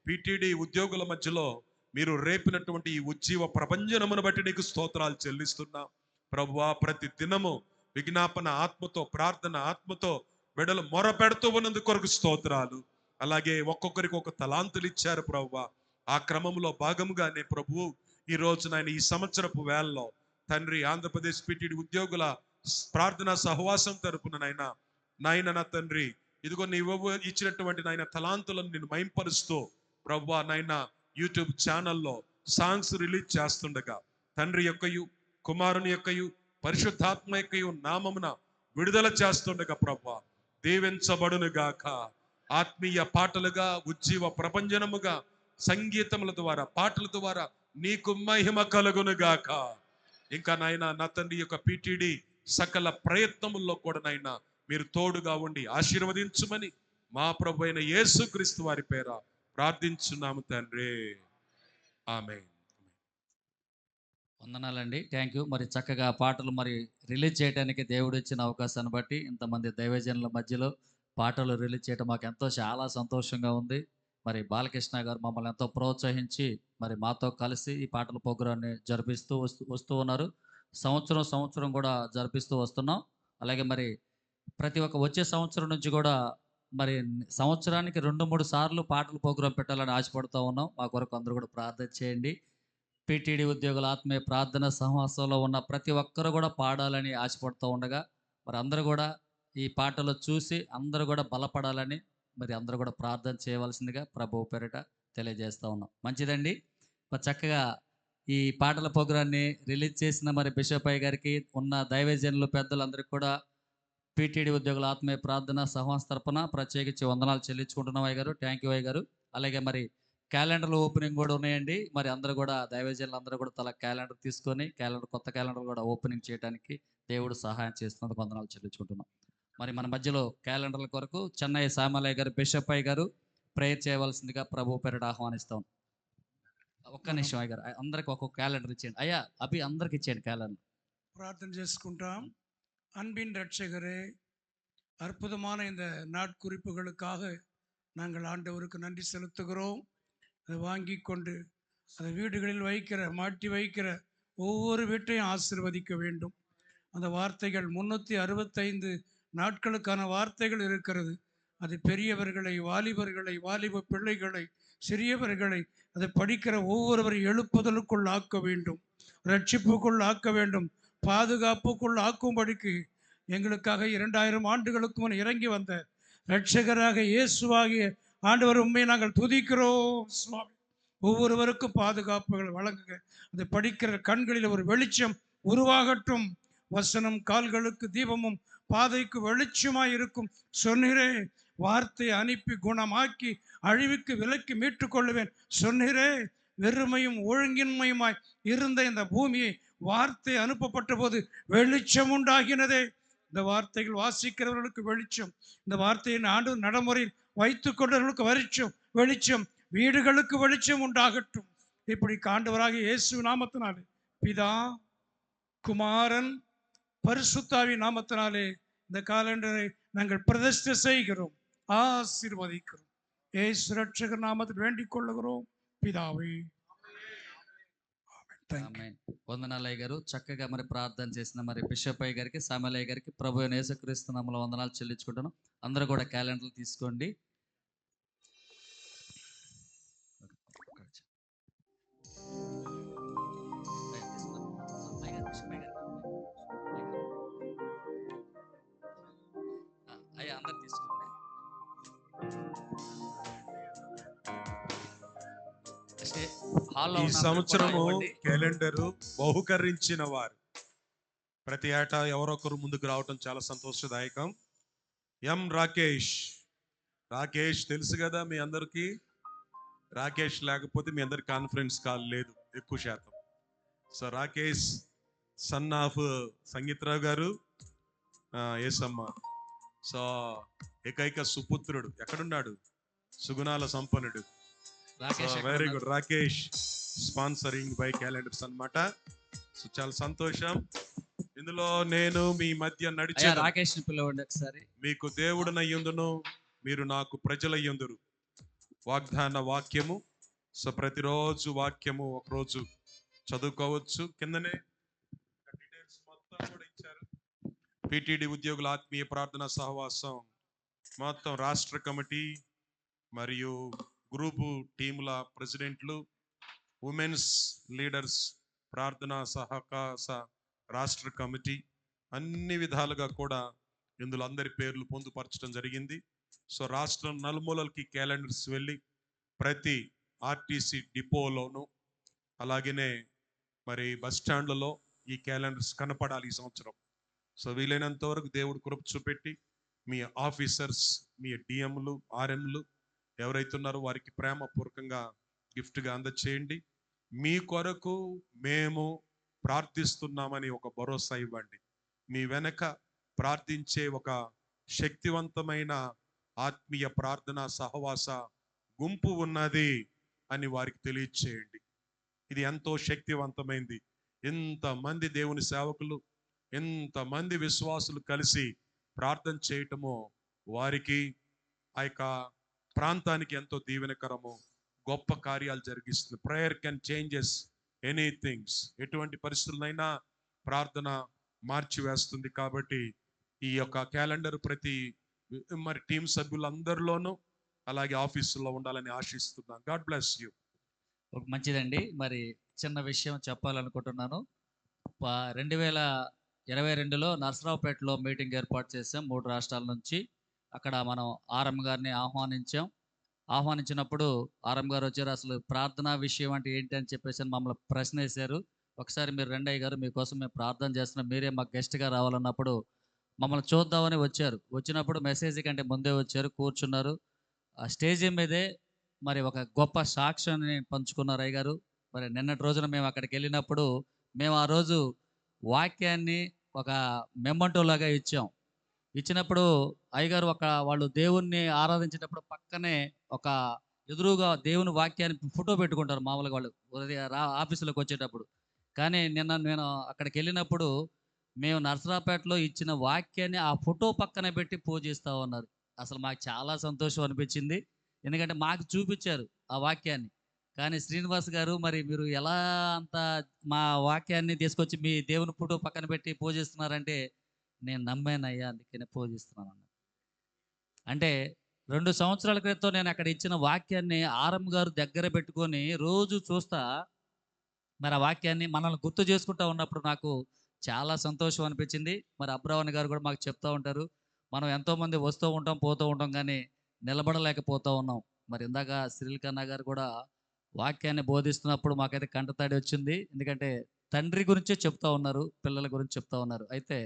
పీటీడీ ఉద్యోగుల మధ్యలో మీరు రేపినటువంటి ఈ ఉజ్జీవ ప్రభంజనమును బట్టి నీకు స్తోత్రాలు చెల్లిస్తున్నాం ప్రభువా. ప్రతి దినము విజ్ఞాపన ఆత్మతో, ప్రార్థన ఆత్మతో బిడ్డలు మొర పెడుతూ ఉన్నందుకు కొరకు స్తోత్రాలు. అలాగే ఒక్కొక్కరికి ఒక తలాంతులు ఇచ్చారు ప్రభువా. ఆ క్రమంలో భాగముగానే ప్రభువు ఈ రోజు నాయన ఈ సంవత్సరపు వేళలో తండ్రి ఆంధ్రప్రదేశ్ పీటీడీ ఉద్యోగుల ప్రార్థన సహవాసం తరపున నాయన నా తండ్రి ఇదిగో నీవు ఇచ్చినటువంటి నాయన తలాంతులను నేను మహింపరుస్తూ ప్రభువా నాయన యూట్యూబ్ ఛానల్లో సాంగ్స్ రిలీజ్ చేస్తుండగా తండ్రి యొక్కయు, కుమారుని యొక్కయు, పరిశుద్ధాత్మ యొక్కయు నామమున విడుదల చేస్తుండగా ప్రభువా దీవించబడును గాక. ఆత్మీయ పాటలుగా, ఉజ్జీవ ప్రపంచనముగా, సంగీతముల ద్వారా, పాటల ద్వారా నీకు మహిమ కలుగును గాక. ఇంకా నాయన నా తండ్రి యొక్క పీటీడీ సకల ప్రయత్నముల్లో కూడా నాయన మీరు తోడుగా ఉండి ఆశీర్వదించుమని మా ప్రభు అయిన యేసుక్రీస్తు వారి పేర ప్రార్థించున్నాము తండ్రి, ఆమేన్. వందనాలండి, థ్యాంక్ యూ. మరి చక్కగా పాటలు మరి రిలీజ్ చేయడానికి దేవుడు ఇచ్చిన అవకాశాన్ని బట్టి ఇంతమంది దైవజనుల మధ్యలో పాటలు రిలీజ్ చేయడం మాకు ఎంతో చాలా సంతోషంగా ఉంది. మరి బాలకృష్ణ గారు మమ్మల్ని ఎంతో ప్రోత్సహించి మరి మాతో కలిసి ఈ పాటల ప్రోగ్రాన్ని జరిపిస్తూ వస్తూ ఉన్నారు. సంవత్సరం కూడా జరిపిస్తూ వస్తున్నాం. అలాగే మరి ప్రతి ఒక్క వచ్చే సంవత్సరం నుంచి కూడా మరి సంవత్సరానికి 2-3 సార్లు పాటల ప్రోగ్రాం పెట్టాలని ఆశపడుతూ ఉన్నాం. మా కొరకు అందరూ కూడా ప్రార్థన చేయండి. పిటిడి ఉద్యోగుల ఆత్మీయ ప్రార్థన సహవాసంలో ఉన్న ప్రతి ఒక్కరు కూడా పాడాలని ఆశపడుతూ ఉండగా మరి అందరూ కూడా ఈ పాటలు చూసి అందరూ కూడా బలపడాలని మరి అందరూ కూడా ప్రార్థన చేయవలసిందిగా ప్రభువు పేరిట తెలియజేస్తూ ఉన్నాం. మంచిదండి. మరి చక్కగా ఈ పాటల ప్రోగ్రాన్ని రిలీజ్ చేసిన మరి బిషప్ అయ్య గారికి ఉన్న దైవజనులు పెద్దలందరికీ కూడా పిటిడి ఉద్యోగుల ఆత్మీయ ప్రార్థన సహవాస తరపున ప్రత్యేకించి వందనాలు చెల్లించుకుంటున్నాం అయ్య గారు. థ్యాంక్ యూ అయ్య గారు. అలాగే మరి క్యాలెండర్లు ఓపెనింగ్ కూడా ఉన్నాయండి. మరి అందరూ కూడా దైవజనులు అందరూ కూడా తల క్యాలెండర్ తీసుకొని కొత్త క్యాలెండర్ కూడా ఓపెనింగ్ చేయడానికి దేవుడు సహాయం చేస్తున్నందుకు వందనాలు చెల్లించుకుంటున్నాం. మరి మన మధ్యలో క్యాలెండర్ల కొరకు చెన్నై సామలయ్య గారు, బిషప్ అయ్య గారు ప్రేయర్ చేయవలసిందిగా ప్రభు పేరిట ఆహ్వానిస్తాం. ఒక్క నిమిషం అయ్య గారు, అందరికి ఒక్కొక్క క్యాలెండర్ ఇచ్చేయండి. అయ్యా అభి అందరికి ఇచ్చేయండి క్యాలెండర్. பிரார்த்தனை చేసుకుంటాం. அன்பின் ரட்சகரே, அற்புதமான இந்த நாட்குறிப்புகளுக்காக நாங்கள் ஆண்டவருக்கு நன்றி செலுத்துகிறோம். அதை வாங்கி கொண்டு அதை வீடுகளில் மாட்டி வைக்கிற ஒவ்வொரு வீட்டையும் ஆசீர்வதிக்க வேண்டும். அந்த வார்த்தைகள் 365 நாட்களுக்கான வார்த்தைகள் இருக்கிறது. அது பெரியவர்களை, வாலிபர்களை, வாலிப பிள்ளைகளை, சிறியவர்களை அதை படிக்கிற ஒவ்வொருவரையும் எழுப்புதலுக்குள் ஆக்க வேண்டும், ரட்சிப்புக்குள் ஆக்க வேண்டும், பாதுகாப்புக்குள் ஆக்கும்படிக்கு எங்களுக்காக 2000 ஆண்டுகளுக்கு முன் இறங்கி வந்த இரட்சகராக இயேசுவாகிய ஆண்டவர் உண்மையை நாங்கள் துதிக்கிறோம் சுவாமி. ஒவ்வொருவருக்கும் பாதுகாப்புகள் வழங்குங்க. அதை படிக்கிற கண்களில் ஒரு வெளிச்சம் உருவாகட்டும். வசனம் கால்களுக்கு தீபமும் பாதைக்கு வெளிச்சமாய் இருக்கும் சொன்னீரே. வார்த்தை அனுப்பி குணமாக்கி அழிவுக்கு விலக்கி மீட்டுக் கொள்ளுவேன் சொன்னீரே. வெறுமையும் ஒழுங்கின்மையுமாய் இருந்த இந்த பூமியை வார்த்தை அனுப்பப்பட்ட போது வெளிச்சம் உண்டாகினதே. இந்த வார்த்தைகள் வாசிக்கிறவர்களுக்கு வெளிச்சம், இந்த வார்த்தையின் ஆண்டு நடைமுறையில் வைத்துக் கொண்டவர்களுக்கு வெளிச்சம், வீடுகளுக்கு வெளிச்சம் உண்டாகட்டும். இப்படி ஆண்டவராக இயேசு நாமத்தினாலே, பிதா, குமாரன், பரிசுத்தாவி நாமத்தினாலே இந்த காலண்டரை நாங்கள் பிரதிஷ்டை செய்கிறோம், ஆசீர்வதிக்கிறோம். இயேசு ரட்சகர் நாமத்தில் வேண்டிக் கொள்ளுகிறோம் పిదావే. వందనాలు అయ్య గారు. చక్కగా మరి ప్రార్థన చేసిన మరి బిషప్ అయ్య గారికి, సామలయ్య గారికి ప్రభు అయిన యేసుక్రీస్తు నామములో వందనాలు చెల్లించుకుంటున్నాం. అందరూ కూడా క్యాలెండర్లు తీసుకోండి. అయ్యా అందరు తీసుకోండి. ఈ సంవత్సరము క్యాలెండరు బహుకరించిన వారు ప్రతి ఏటా ఎవరొకరు ముందుకు రావటం చాలా సంతోషదాయకం. ఎం రాకేష్ తెలుసు కదా మీ అందరికీ. రాకేష్ లేకపోతే మీ అందరికి కాన్ఫరెన్స్ కాల్ లేదు ఎక్కువ శాతం. So Rakesh son of Sangeeta Rao గారు, ఏసమ్మ. సో ఏకైక సుపుత్రుడు ఎక్కడున్నాడు? సుగుణాల సంపన్నుడు. Very good. Rakesh sponsoring by calendars అన్నమాట. సో చాలా సంతోషం. ఇందులో నేను మీ మధ్య నడిచే రాకేష్ పిలవండి ఒకసారి. మీకు దేవుడనయ్యుందును, మీరు నాకు ప్రజలయ్యుందురు. వాగ్దాన వాక్యము. సో ప్రతిరోజు వాక్యము ఒకరోజు చదువుకోవచ్చు. కిందనే డీటెయిల్స్ మొత్తం కూడా ఇచ్చారు. పిటిడి ఉద్యోగుల ఆత్మీయ ప్రార్థన సహవాసం మొత్తం రాష్ట్ర కమిటీ మరియు గ్రూపు టీముల ప్రెసిడెంట్లు, ఉమెన్స్ లీడర్స్, ప్రార్థనా సహకాస రాష్ట్ర కమిటీ అన్ని విధాలుగా కూడా ఇందులో అందరి పేర్లు పొందుపరచడం జరిగింది. సో రాష్ట్రం నలుమూలలకి క్యాలెండర్స్ వెళ్ళి ప్రతి ఆర్టీసీ డిపోలోను అలాగనే మరి బస్ స్టాండ్లలో ఈ క్యాలెండర్స్ కనపడాలి ఈ సంవత్సరం. సో వీలైనంత వరకు దేవుడు కృప చూపెట్టి మీ ఆఫీసర్స్, మీ డిఎంలు, ఆర్ఎంలు ఎవరైతే ఉన్నారో వారికి ప్రేమపూర్వకంగా గిఫ్ట్గా అందచేయండి. మీ కొరకు మేము ప్రార్థిస్తున్నామని ఒక భరోసా ఇవ్వండి. మీ వెనక ప్రార్థించే ఒక శక్తివంతమైన ఆత్మీయ ప్రార్థన సహవాస గుంపు ఉన్నది అని వారికి తెలియచేయండి. ఇది ఎంతో శక్తివంతమైంది. ఎంతమంది దేవుని సేవకులు, ఎంతమంది విశ్వాసులు కలిసి ప్రార్థన చేయటమో వారికి ఆ యొక్క ప్రాంతానికి ఎంతో దీవెనకరము, గొప్ప కార్యాలు జరిగిస్తుంది. Prayer can changes anythings. ఎటువంటి పరిస్థితులైనా ప్రార్థన మార్చివేస్తుంది. కాబట్టి ఈ యొక్క క్యాలెండర్ ప్రతి మరి టీం సభ్యులందరిలోనూ అలాగే ఆఫీసులో ఉండాలని ఆశిస్తున్నాను. God bless you. ఒక మంచిదండి. మరి చిన్న విషయం చెప్పాలనుకుంటున్నాను. 2022లో నర్సరావుపేటలో మీటింగ్ ఏర్పాటు చేసాం 3 రాష్ట్రాల నుంచి. అక్కడ మనం ఆర్ఎం గారిని ఆహ్వానించినప్పుడు ఆర్ఎం గారు వచ్చారు. అసలు ప్రార్థనా విషయం అంటే ఏంటి అని చెప్పేసి మమ్మల్ని ప్రశ్న వేశారు. ఒకసారి మీరు రండి అయ్య గారు, మీకోసం మేము ప్రార్థన చేస్తున్నాం, మీరే మాకు గెస్ట్గా రావాలన్నప్పుడు మమ్మల్ని చూద్దామని వచ్చారు. వచ్చినప్పుడు మెసేజ్ కంటే ముందే వచ్చారు, కూర్చున్నారు. ఆ స్టేజి మీదే మరి ఒక గొప్ప సాక్ష్యాన్ని పంచుకున్నారు అయ్యగారు. మరి నిన్నటి రోజున మేము అక్కడికి వెళ్ళినప్పుడు మేము ఆ రోజు వాక్యాన్ని ఒక మెమంటో లాగా ఇచ్చినప్పుడు అయ్యగారు వాళ్ళు దేవుణ్ణి ఆరాధించేటప్పుడు పక్కనే ఒక ఎదురుగా దేవుని వాక్యాన్ని ఫోటో పెట్టుకుంటారు మామూలుగా వాళ్ళు ఆఫీసులోకి వచ్చేటప్పుడు. కానీ నిన్న నేను అక్కడికి వెళ్ళినప్పుడు మేము నర్సరావుపేటలో ఇచ్చిన వాక్యాన్ని ఆ ఫోటో పక్కన పెట్టి పూజిస్తూ ఉన్నారు. అసలు మాకు చాలా సంతోషం అనిపించింది. ఎందుకంటే మాకు చూపించారు ఆ వాక్యాన్ని. కానీ శ్రీనివాస్ గారు, మరి మీరు ఎలా అంత మా వాక్యాన్ని తీసుకొచ్చి మీ దేవుని ఫోటో పక్కన పెట్టి పూజిస్తున్నారంటే, నేను నమ్మానయ్యా అందుకనే పూజిస్తున్నాను అన్నారు. అంటే 2 సంవత్సరాల క్రితం నేను అక్కడ ఇచ్చిన వాక్యాన్ని ఆర్ఎం గారు దగ్గర పెట్టుకొని రోజు చూస్తా, మరి ఆ వాక్యాన్ని మనల్ని గుర్తు చేసుకుంటా ఉన్నప్పుడు నాకు చాలా సంతోషం అనిపించింది. మరి అబ్రావణి గారు కూడా మాకు చెప్తా ఉంటారు, మనం ఎంతోమంది వస్తూ ఉంటాం పోతూ ఉంటాం కానీ నిలబడలేకపోతూ ఉన్నాం. మరి ఇందాక శ్రీల్కన్న గారు కూడా వాక్యాన్ని బోధిస్తున్నప్పుడు మాకైతే కంటతడి వచ్చింది. ఎందుకంటే తండ్రి గురించే చెప్తా ఉన్నారు, పిల్లల గురించి చెప్తా ఉన్నారు. అయితే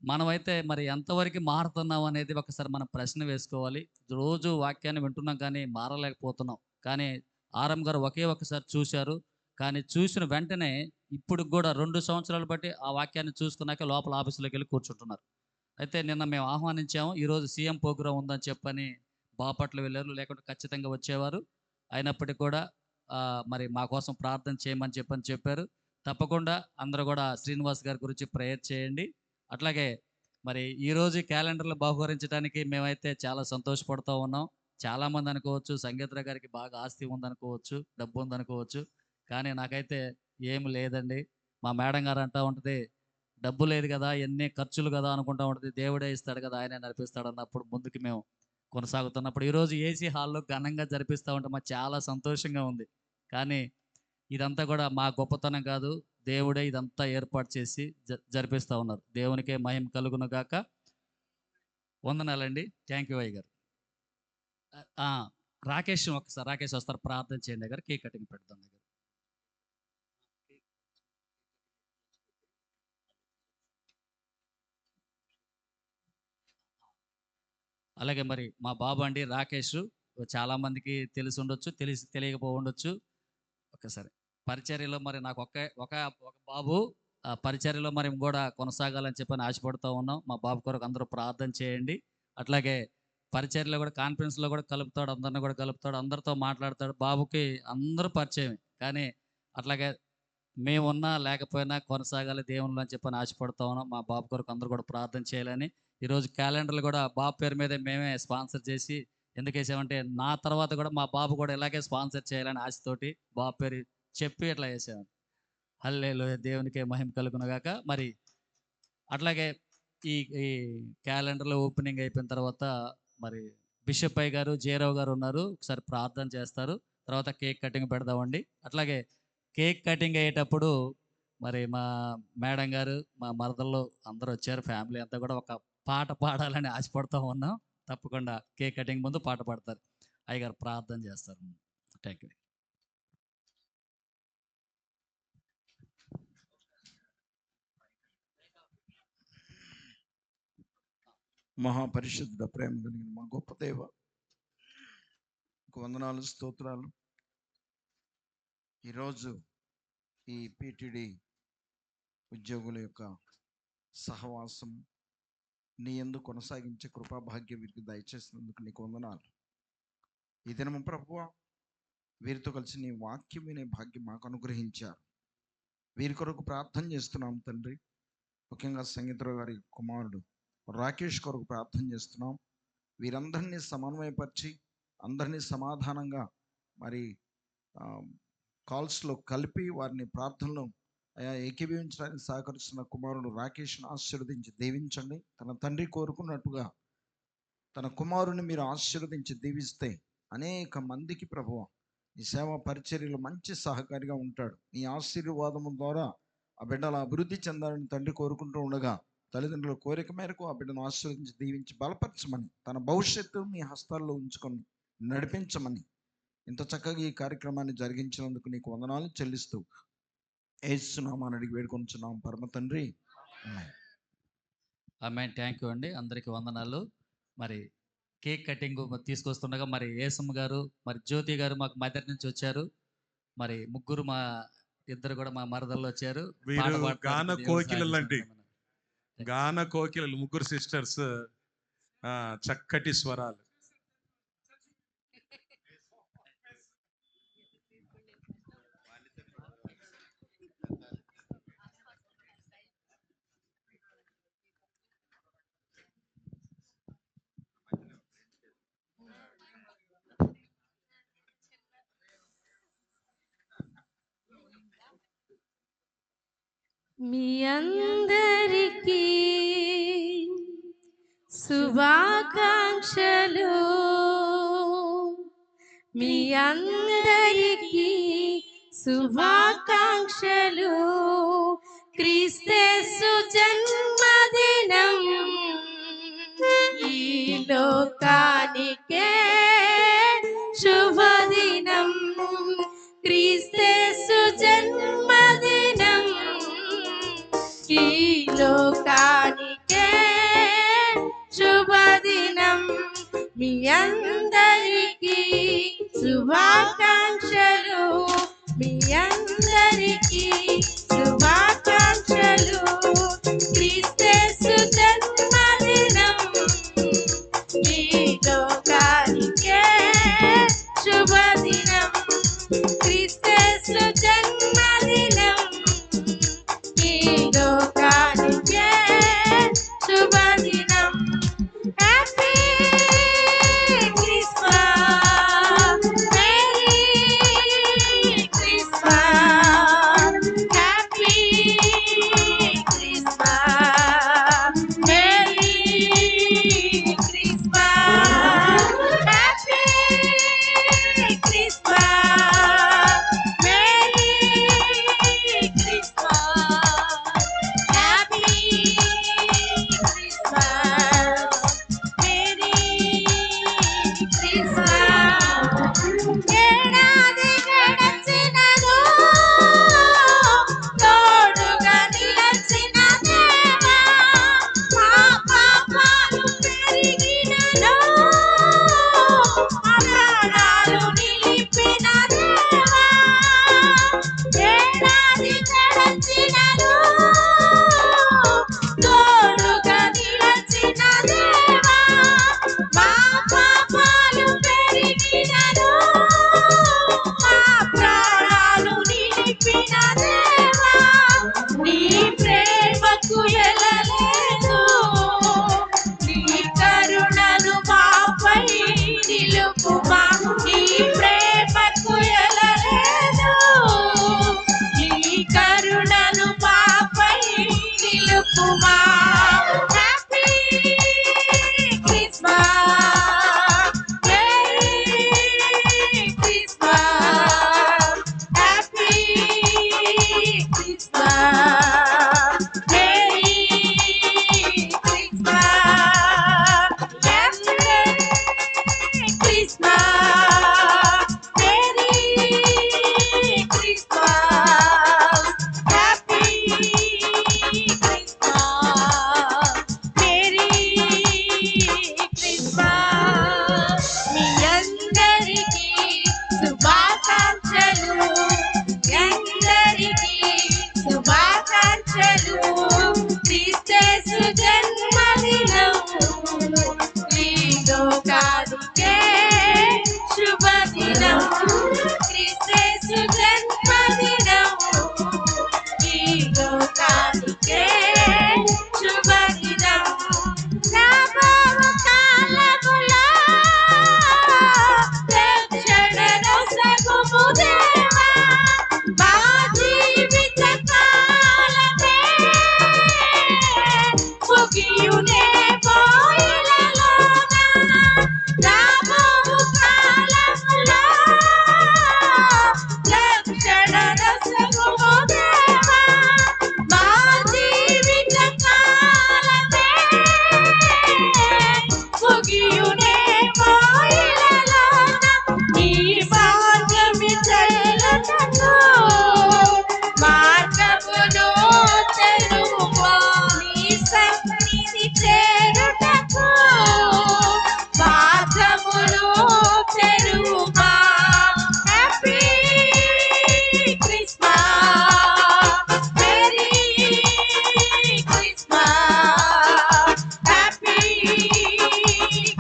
మనమైతే మరి ఎంతవరకు మారుతున్నాం అనేది ఒకసారి మనం ప్రశ్న వేసుకోవాలి. రోజు వాక్యాన్ని వింటున్నాం కానీ మారలేకపోతున్నాం. కానీ ఆర్ఎం గారు ఒకే ఒకసారి చూశారు. కానీ చూసిన వెంటనే ఇప్పుడు కూడా 2 సంవత్సరాలు బట్టి ఆ వాక్యాన్ని చూసుకున్నాక లోపల ఆఫీసులోకి వెళ్ళి కూర్చుంటున్నారు. అయితే నిన్న మేము ఆహ్వానించాము. ఈరోజు సీఎం ప్రోగ్రాం ఉందని చెప్పని బాపట్ల వెళ్ళారు. లేకుంటే ఖచ్చితంగా వచ్చేవారు. అయినప్పటికీ కూడా మరి మా కోసం ప్రార్థన చేయమని చెప్పారు. తప్పకుండా అందరూ కూడా శ్రీనివాస్ గారి గురించి ప్రేయర్ చేయండి. అట్లాగే మరి ఈరోజు క్యాలెండర్లు బహుకరించడానికి మేమైతే చాలా సంతోషపడుతూ ఉన్నాం. చాలామంది అనుకోవచ్చు సంగీత గారికి బాగా ఆస్తి ఉందనుకోవచ్చు, డబ్బు ఉందనుకోవచ్చు. కానీ నాకైతే ఏమి లేదండి. మా మేడం గారు అంటూ ఉంటుంది, డబ్బు లేదు కదా, ఎన్ని ఖర్చులు కదా అనుకుంటూ ఉంటుంది, దేవుడే ఇస్తాడు కదా, ఆయనే నడిపిస్తాడు అన్నప్పుడు ముందుకు మేము కొనసాగుతున్నప్పుడు ఈరోజు ఏసీ హాల్లో ఘనంగా జరిపిస్తూ ఉంటే మాకు చాలా సంతోషంగా ఉంది. కానీ ఇదంతా కూడా మా గొప్పతనం కాదు, దేవుడే ఇదంతా ఏర్పాటు చేసి జరిపిస్తూ ఉన్నారు. దేవునికే మహిమ కలుగును గాక. వందనాలండి. థ్యాంక్ యూ అయ్య గారు. రాకేష్ ఒకసారి రాకేష్ వస్తారు, ప్రార్థన చేయండి గారు, కేక్ కటింగ్ పెడతాం దగ్గర. అలాగే మరి మా బాబు అండి రాకేష్, చాలామందికి తెలిసి ఉండొచ్చు, తెలియకపో ఉండొచ్చు. ఒకసారి పరిచర్యలో మరి నాకు ఒక బాబు, పరిచర్యలో మరి కూడా కొనసాగాలని చెప్పని ఆశపడుతూ ఉన్నాం. మా బాబు కొరకు అందరూ ప్రార్థన చేయండి. అట్లాగే పరిచర్యలో కూడా కాన్ఫరెన్స్లో కూడా కలుపుతాడు, అందరిని కూడా కలుపుతాడు, అందరితో మాట్లాడతాడు. బాబుకి అందరూ పరిచయం. కానీ అట్లాగే మేమున్నా లేకపోయినా కొనసాగాలి దేవుళ్ళు అని చెప్పని ఆశపడుతూ ఉన్నాం. మా బాబు కొరకు అందరూ కూడా ప్రార్థన చేయాలని ఈరోజు క్యాలెండర్లు కూడా బాబు పేరు మీద మేమే స్పాన్సర్ చేసి, ఎందుకు వేసామంటే నా తర్వాత కూడా మా బాబు కూడా ఇలాగే స్పాన్సర్ చేయాలని ఆశతోటి బాబు పేరు చెప్పి ఇట్లా వేసాము. హల్లెలూయా, దేవునికే మహిమ కలుగునుగాక. మరి అట్లాగే ఈ ఈ క్యాలెండర్లో ఓపెనింగ్ అయిపోయిన తర్వాత మరి బిషప్ అయ్య గారు, జయరావు గారు ఉన్నారు, ఒకసారి ప్రార్థన చేస్తారు. తర్వాత కేక్ కటింగ్ పెడదామండి. అట్లాగే కేక్ కటింగ్ అయ్యేటప్పుడు మరి మా మేడం గారు, మా మరదళ్ళు అందరూ వచ్చారు, ఫ్యామిలీ అంతా కూడా ఒక పాట పాడాలని ఆశపడుతూ ఉన్నాం. తప్పకుండా కేక్ కటింగ్ ముందు పాట పాడతారు. అయ్యగారు ప్రార్థన చేస్తారు. Thank you. మహాపరిశుద్ధ ప్రేమ కలిగిన మా గొప్ప దేవ, వందనాలు, స్తోత్రాలు. ఈరోజు ఈ పిటిడి ఉద్యోగుల యొక్క సహవాసం నీ యందు కొనసాగించే కృపాభాగ్యం వీరికి దయచేసినందుకు నీకు వందనాలు. ఈ దినము ప్రభువా, వీరితో కలిసి నీ వాక్యం వినే భాగ్యం మాకు అనుగ్రహించారు. వీరి కొరకు ప్రార్థన చేస్తున్నాం తండ్రి. ముఖ్యంగా సంగీతరావు గారి కుమారుడు రాకేష్ కొరకు ప్రార్థన చేస్తున్నాం. వీరందరినీ సమన్వయపరిచి అందరినీ సమాధానంగా మరి కాల్స్లో కలిపి వారిని ప్రార్థనలో అయా ఏకీభవించడానికి సహకరిస్తున్న కుమారుడు రాకేష్ను ఆశీర్వదించి దీవించండి. తన తండ్రి కోరుకున్నట్టుగా తన కుమారుని మీరు ఆశీర్వదించి దీవిస్తే అనేక మందికి ప్రభువ ఈ సేవా పరిచర్యలో మంచి సహకారిగా ఉంటాడు. ఈ ఆశీర్వాదము ద్వారా ఆ బిడ్డల అభివృద్ధి చెందాలని తండ్రి కోరుకుంటూ ఉండగా తల్లిదండ్రుల కోరిక మేరకు ఆ బిడ్డను ఆశీర్వదించి దీవించి బలపరచమని, తన భవిష్యత్తు మీ హస్తాల్లో ఉంచుకొని నడిపించమని, ఇంత చక్కగా ఈ కార్యక్రమాన్ని జరిగించినందుకు నీకు వందనాలు చెల్లిస్తూ యేసు నామమున అడిగి వేడుకొంచున్నాం పరమ తండ్రి. ఆమేన్. థ్యాంక్ యూ అండి, అందరికీ వందనాలు. మరి కేక్ కటింగ్ తీసుకొస్తుండగా మరి ఏసమ్మ గారు మరి జ్యోతి గారు మాకు మదర్ నుంచి వచ్చారు. మరి ముగ్గురు మా ఇద్దరు కూడా మా మరదళ్ళు వచ్చారు. వీరు పాట పాడటానికి గాన దేవుడు కోకిలలు సహాయం అండి. చేస్తున్నారు. గాన కోకిలలు ముగ్గురు సిస్టర్స్, చక్కటి స్వరాలు. మీ అందరికీ శుభాకాంక్షలు, మీ అందరికీ శుభాకాంక్షలు. క్రీస్తేసు జన్మదినం ఈ లోకానికే శుభదినం. క్రీస్తేసు జన్మదినం ఈ లోకానికే శుభదినం. మీ అందరికీ శుభాకాంక్షలు, మీ అందరికీ శుభాకాంక్షలు. క్రీస్తేసు జన్మదినం ఈ లోకానికే శుభదినం. క్రీస్తేసు జన్మదినం ఈ లోకానికే శుభదినం. Happy Christmas, merry Christmas,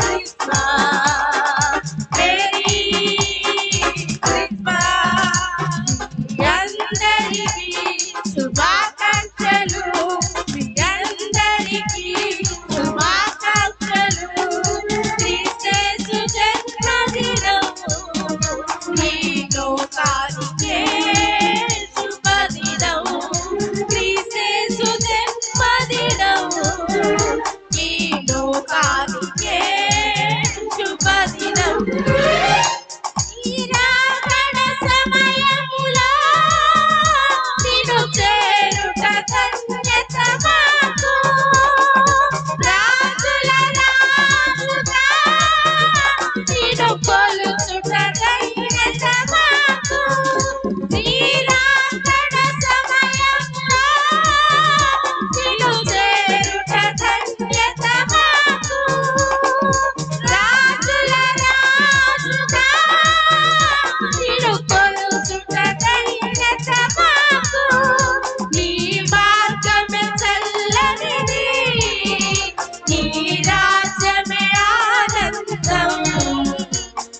Christmas merry Christmas అందరికీ శుభాకాంక్షలు మీ అందరికీ శుభాకాంక్షలు క్రీస్తు జన్మదినం ఈ లోకానికే శుభదినం క్రీస్తు జన్మదినం ఈ లోకానికే శుభదినం ఈ రాకడ సమయములో నిన్ను చేరుట ధన్యత మాకు రాజుల రాజుగా నిన్ను కొలుచుట ధన్యత మాకు నీ రాకడ సమయములో నిన్ను చేరుట ధన్యత మాకు రాజుల రాజుగా నిన్ను కొలుచుట ధన్యత మాకు నీ మార్గమే చల్లనిది నీ రాజ్యమే ఆనందం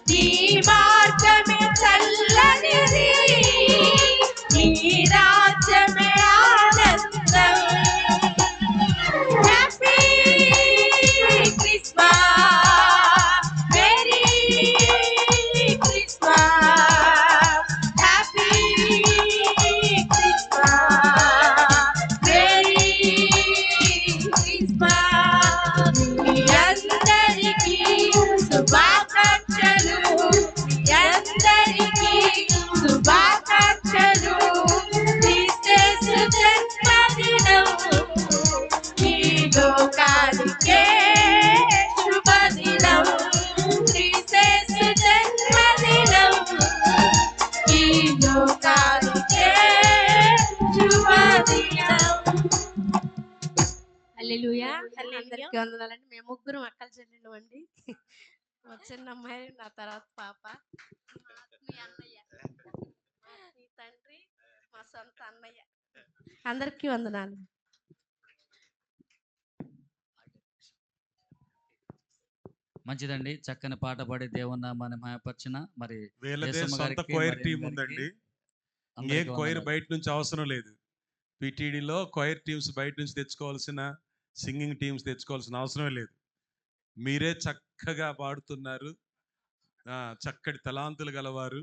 నీ మార్గమే చల్లనిది నీ రాజ్యమే ఆనందం happy Christmas merry Christmas happy Christmas merry Christmas మీ అందరికీ శుభాకాంక్షలు మీ అందరికీ శుభాకాంక్షలు క్రీస్తు జన్మదినం ఈ లోకానికే శుభదినం క్రీస్తు జన్మదినం ఈ లోకానికే శుభదినం హల్లెలూయా అందరికీ వందనాలండి. మేము ముగ్గురు అక్కలు చెల్లెలు అండి. వచ్చిన అమ్మాయి నా తర్వాత పాప మీ అన్నయ్య మీ తండ్రి మా సొంత అన్నయ్య అందరికీ వందనాలు. మంచిదండి, చక్కని పాట పాడి దేవుని నామాన్ని మహిమపరిచిన మరి వీళ్ళదే యేసమ్మ సొంత గారికి, కొయిర్ మరి టీం అందరికీ ఉందండి. ఏ అందరికీ కొయిర్ వందనాలు. బయట నుంచి అవసరం లేదు. పిటిడిలో కొయిర్ టీమ్స్ బయట నుంచి తెచ్చుకోవాల్సిన, సింగింగ్ టీమ్స్ తెచ్చుకోవాల్సిన అవసరమే లేదు. మీరే చక్కగా పాడుతున్నారు. చక్కటి తలాంతులు గలవారు.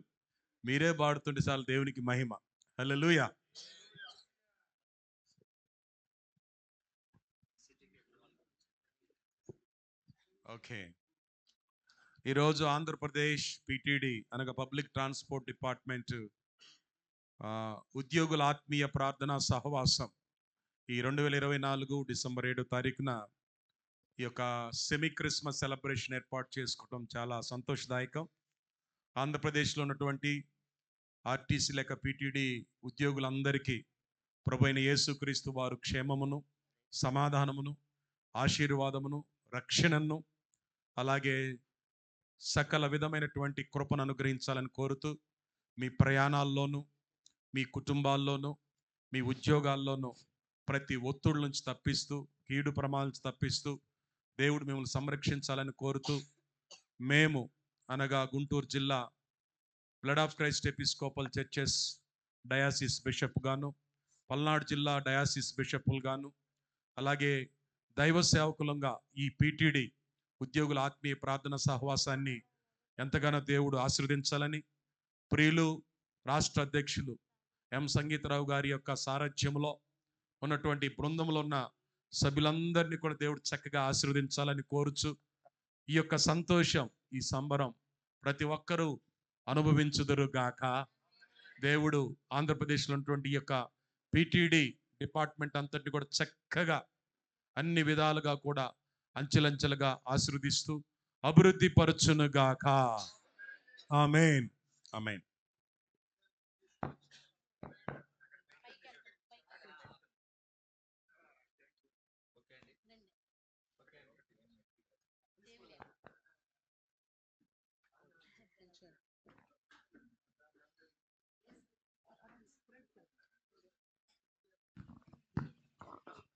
మీరే పాడుతుంటే చాలు దేవునికి మహిమ. హల్లెలూయా. ఓకే, ఈరోజు ఆంధ్రప్రదేశ్ పిటిడి అనగా పబ్లిక్ ట్రాన్స్పోర్ట్ డిపార్ట్మెంట్ ఉద్యోగుల ఆత్మీయ ప్రార్థనా సహవాసం ఈ 2024 డిసెంబర్ 7వ తారీఖున ఈ యొక్క సెమీ క్రిస్మస్ సెలబ్రేషన్ ఏర్పాటు చేసుకోవడం చాలా సంతోషదాయకం. ఆంధ్రప్రదేశ్లో ఉన్నటువంటి ఆర్టీసీ లేక పిటిడి ఉద్యోగులందరికీ ప్రభువైన యేసుక్రీస్తు వారు క్షేమమును, సమాధానమును, ఆశీర్వాదమును, రక్షణను, అలాగే సకల విధమైనటువంటి కృపను అనుగ్రహించాలని కోరుతూ మీ ప్రయాణాల్లోనూ, మీ కుటుంబాల్లోనూ, మీ ఉద్యోగాల్లోనూ ప్రతి ఒత్తిడి నుంచి తప్పిస్తూ, కీడు ప్రమాదాల నుంచి తప్పిస్తూ దేవుడు మిమ్మల్ని సంరక్షించాలని కోరుతూ మేము అనగా గుంటూరు జిల్లా blood of Christ episcopal churches diocese bishop గాను, పల్నాడు జిల్లా డయాసిస్ బిషప్లు గాను, అలాగే దైవ సేవకులంగా ఈ పిటిడి ఉద్యోగుల ఆత్మీయ ప్రార్థన సహవాసాన్ని ఎంతగానో దేవుడు ఆశీర్వదించాలని, ప్రియులు రాష్ట్ర అధ్యక్షులు ఎం సంగీతరావు గారి యొక్క సారథ్యంలో ఉన్నటువంటి బృందంలో ఉన్న సభ్యులందరినీ కూడా దేవుడు చక్కగా ఆశీర్వదించాలని కోరుచు ఈ యొక్క సంతోషం, ఈ సంబరం ప్రతి ఒక్కరూ అనుభవించుదురుగాక. దేవుడు ఆంధ్రప్రదేశ్లో ఉన్నటువంటి ఈ యొక్క పిటిడి డిపార్ట్మెంట్ అంతటిని కూడా చక్కగా అన్ని విధాలుగా కూడా అంచెలంచెలుగా ఆశీర్వదిస్తూ అభివృద్ధి పరచునుగాక. ఆమేన్, ఆమేన్.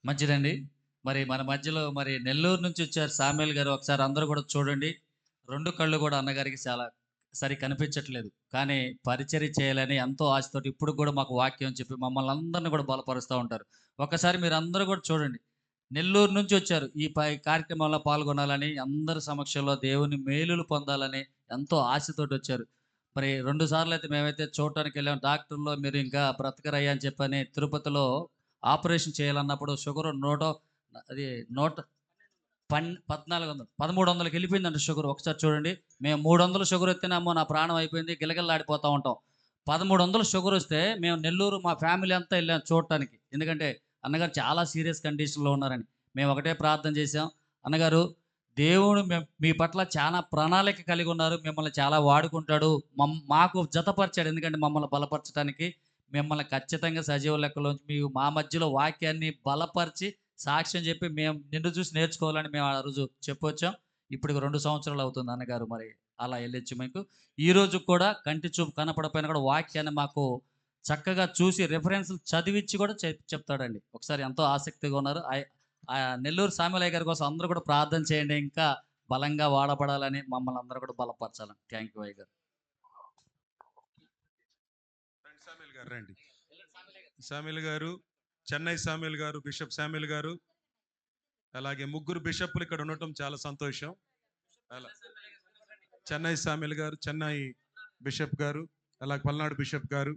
మంచిదండి. మరి మన మధ్యలో మరి నెల్లూరు నుంచి వచ్చారు సామ్యుల్ గారు. ఒకసారి అందరూ కూడా చూడండి. 2 కళ్ళు కూడా అన్నగారికి చాలా సరి కనిపించట్లేదు. కానీ పరిచర్య చేయాలని ఎంతో ఆశతోటి ఇప్పుడు కూడా మాకు వాక్యం చెప్పి మమ్మల్ని అందరిని కూడా బలపరుస్తూ ఉంటారు. ఒక్కసారి మీరు అందరూ కూడా చూడండి. నెల్లూరు నుంచి వచ్చారు. ఈ కార్యక్రమంలో పాల్గొనాలని, అందరి సమక్షంలో దేవుని మేలులు పొందాలని ఎంతో ఆశతోటి వచ్చారు. మరి 2 సార్లు అయితే మేమైతే చూడటానికి వెళ్ళాం. డాక్టర్లో మీరు ఇంకా బ్రతకరయ్యా అని చెప్పని తిరుపతిలో ఆపరేషన్ చేయాలన్నప్పుడు షుగర్ అది 1400 1300కి వెళ్ళిపోయిందంట షుగర్. ఒకసారి చూడండి. మేము 300 షుగర్ వస్తేనే అమ్మో నా ప్రాణం అయిపోయింది గిలగిల్లాడిపోతూ ఉంటాం. 1300 షుగర్ వస్తే మేము నెల్లూరు మా ఫ్యామిలీ అంతా వెళ్ళాం చూడటానికి. ఎందుకంటే అన్నగారు చాలా సీరియస్ కండిషన్లో ఉన్నారని. మేము ఒకటే ప్రార్థన చేసాం, అన్నగారు దేవుడు మీ పట్ల చాలా ప్రణాళిక కలిగి ఉన్నారు, మిమ్మల్ని చాలా వాడుకుంటాడు, మాకు జతపరిచాడు. ఎందుకంటే మమ్మల్ని బలపరచడానికి మిమ్మల్ని ఖచ్చితంగా సజీవ లెక్కలోంచి మీ మా మధ్యలో వాక్యాన్ని బలపరిచి సాక్ష్యం చెప్పి మేము నిన్ను చూసి నేర్చుకోవాలని మేము ఆ రోజు చెప్పొచ్చాం. ఇప్పుడు 2 సంవత్సరాలు అవుతుంది అన్నగారు మరి అలా వెళ్ళొచ్చు. మీకు ఈరోజు కూడా కంటి చూపు కనపడపోయినా కూడా వాక్యాన్ని మాకు చక్కగా చూసి రెఫరెన్స్లు చదివించి కూడా చెప్తాడండి. ఒకసారి ఎంతో ఆసక్తిగా ఉన్నారు. నెల్లూరు సామ్యులయ్య గారి కోసం అందరూ కూడా ప్రార్థన చేయండి, ఇంకా బలంగా వాడబడాలని, మమ్మల్ని అందరూ కూడా బలపరచాలని. థ్యాంక్ యూ అయ్య గారు. రండి సామ్యుల్ గారు, చెన్నై సామ్యుల్ గారు, బిషప్ సామ్యుల్ గారు, అలాగే 3 బిషప్లు ఇక్కడ ఉండటం చాలా సంతోషం. అలా చెన్నై సామ్యుల్ గారు, చెన్నై బిషప్ గారు, అలాగే పల్నాడు బిషప్ గారు,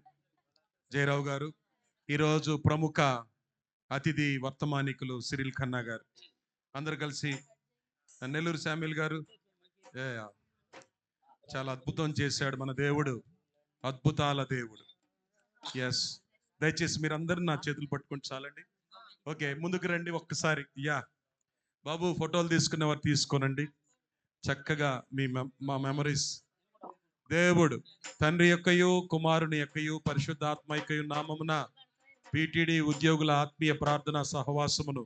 జయరావు గారు, ఈరోజు ప్రముఖ అతిథి వర్తమానికులు సిరిల్ ఖన్నా గారు, అందరు కలిసి నెల్లూరు సామ్యుల్ గారు చాలా అద్భుతం చేశాడు మన దేవుడు, అద్భుతాల దేవుడు. ఎస్, దయచేసి మీరందరూ నా చేతులు పట్టుకుంటే చాలండి. ఓకే, ముందుకు రండి ఒక్కసారి. బాబు ఫోటోలు తీసుకునేవారు తీసుకోనండి. చక్కగా మా మెమరీస్ దేవుడు తండ్రి యొక్కయు కుమారుని యొక్కయు పరిశుద్ధాత్మ యొక్కయు నామమున పిటిడి ఉద్యోగుల ఆత్మీయ ప్రార్థన సహవాసమును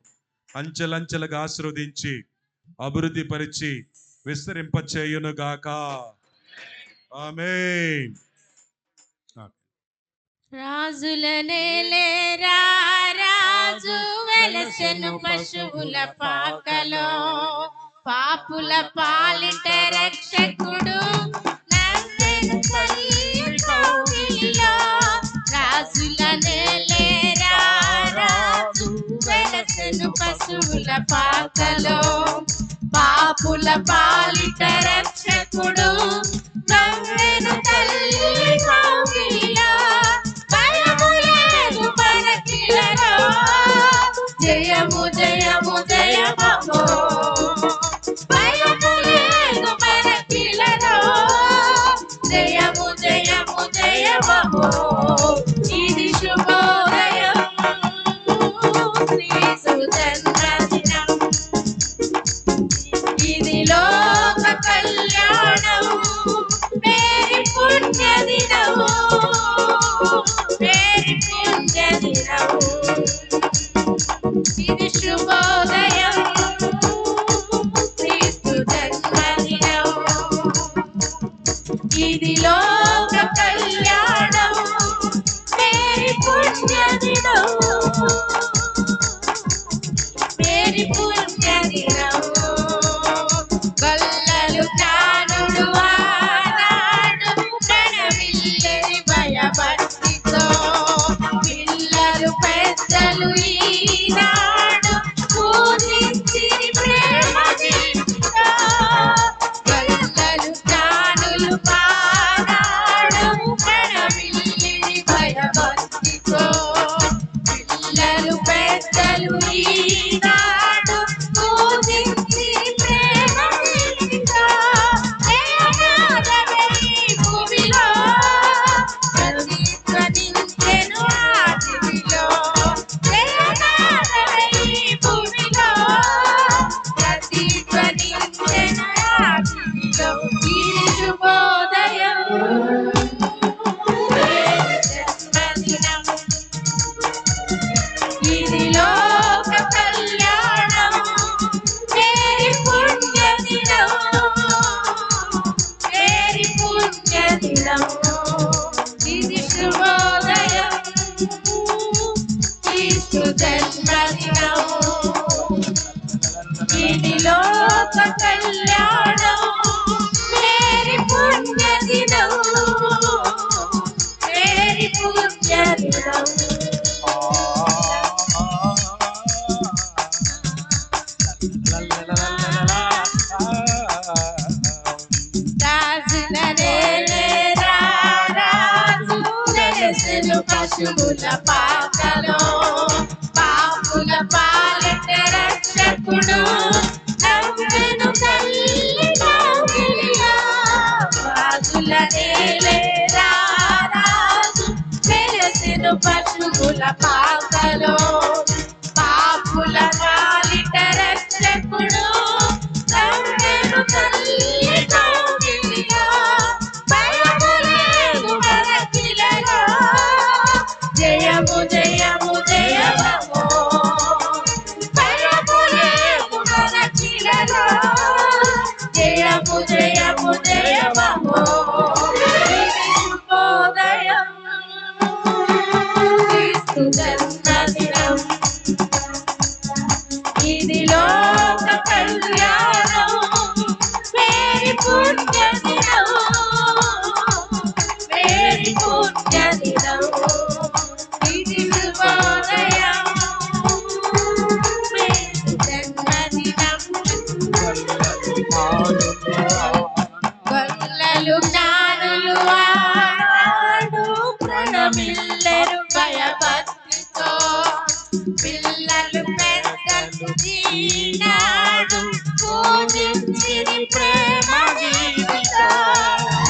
అంచెలంచెలుగా ఆశీర్వదించి అభివృద్ధి పరిచి విస్తరింపచేయును గాక. ఆమేన్. రాజుల నేలేరా రాజు వెలసెను పశువుల పాకలో, పాపుల పాలిట రక్షకుడు నవ్వెను తల్లి కౌగిలిలో. రాజుల నేలేరా రాజు వెలసెను పశువుల పాకలో, పాపుల పాలిట రక్షకుడు నవ్వెను తల్లి కౌగిలిలో. జయము జయము జయమో, భయము లేదు మనకిలలో. జయము జయము జయమో, ఇది శుభోదయం శ్రీ సుచంద్రదినం, ఇది లోక కళ్యాణం పశువుల పాకలో పాపుల పాలిట రక్షకుడు నవ్వెను తల్లి కౌగిలిలో రాజుల నేలే రారాజు వెలసెను పశువుల పాకలో పాపుల పాలిట రక్షకుడు నవ్వెను తల్లి కౌగిలిలో భయము లేదు మనకిలలో జయము జయము జయమో భయము లేదు మనకిలలో జయము జయము జయమో శుభోదయం క్రీస్తు జన్మదినం ఇది లోక కళ్యాణం మేరీ పుణ్యదినం మేరీ పుణ్యదినం ఇది శుభోదయం క్రీస్తు జన్మదినం గొల్లలు జ్ఞానులు ఆనాడు ప్రణమిల్లెరు భయభక్తితో పిల్లలు పెద్దలు ఈనాడు పూజించిరి ప్రేమ గీతితో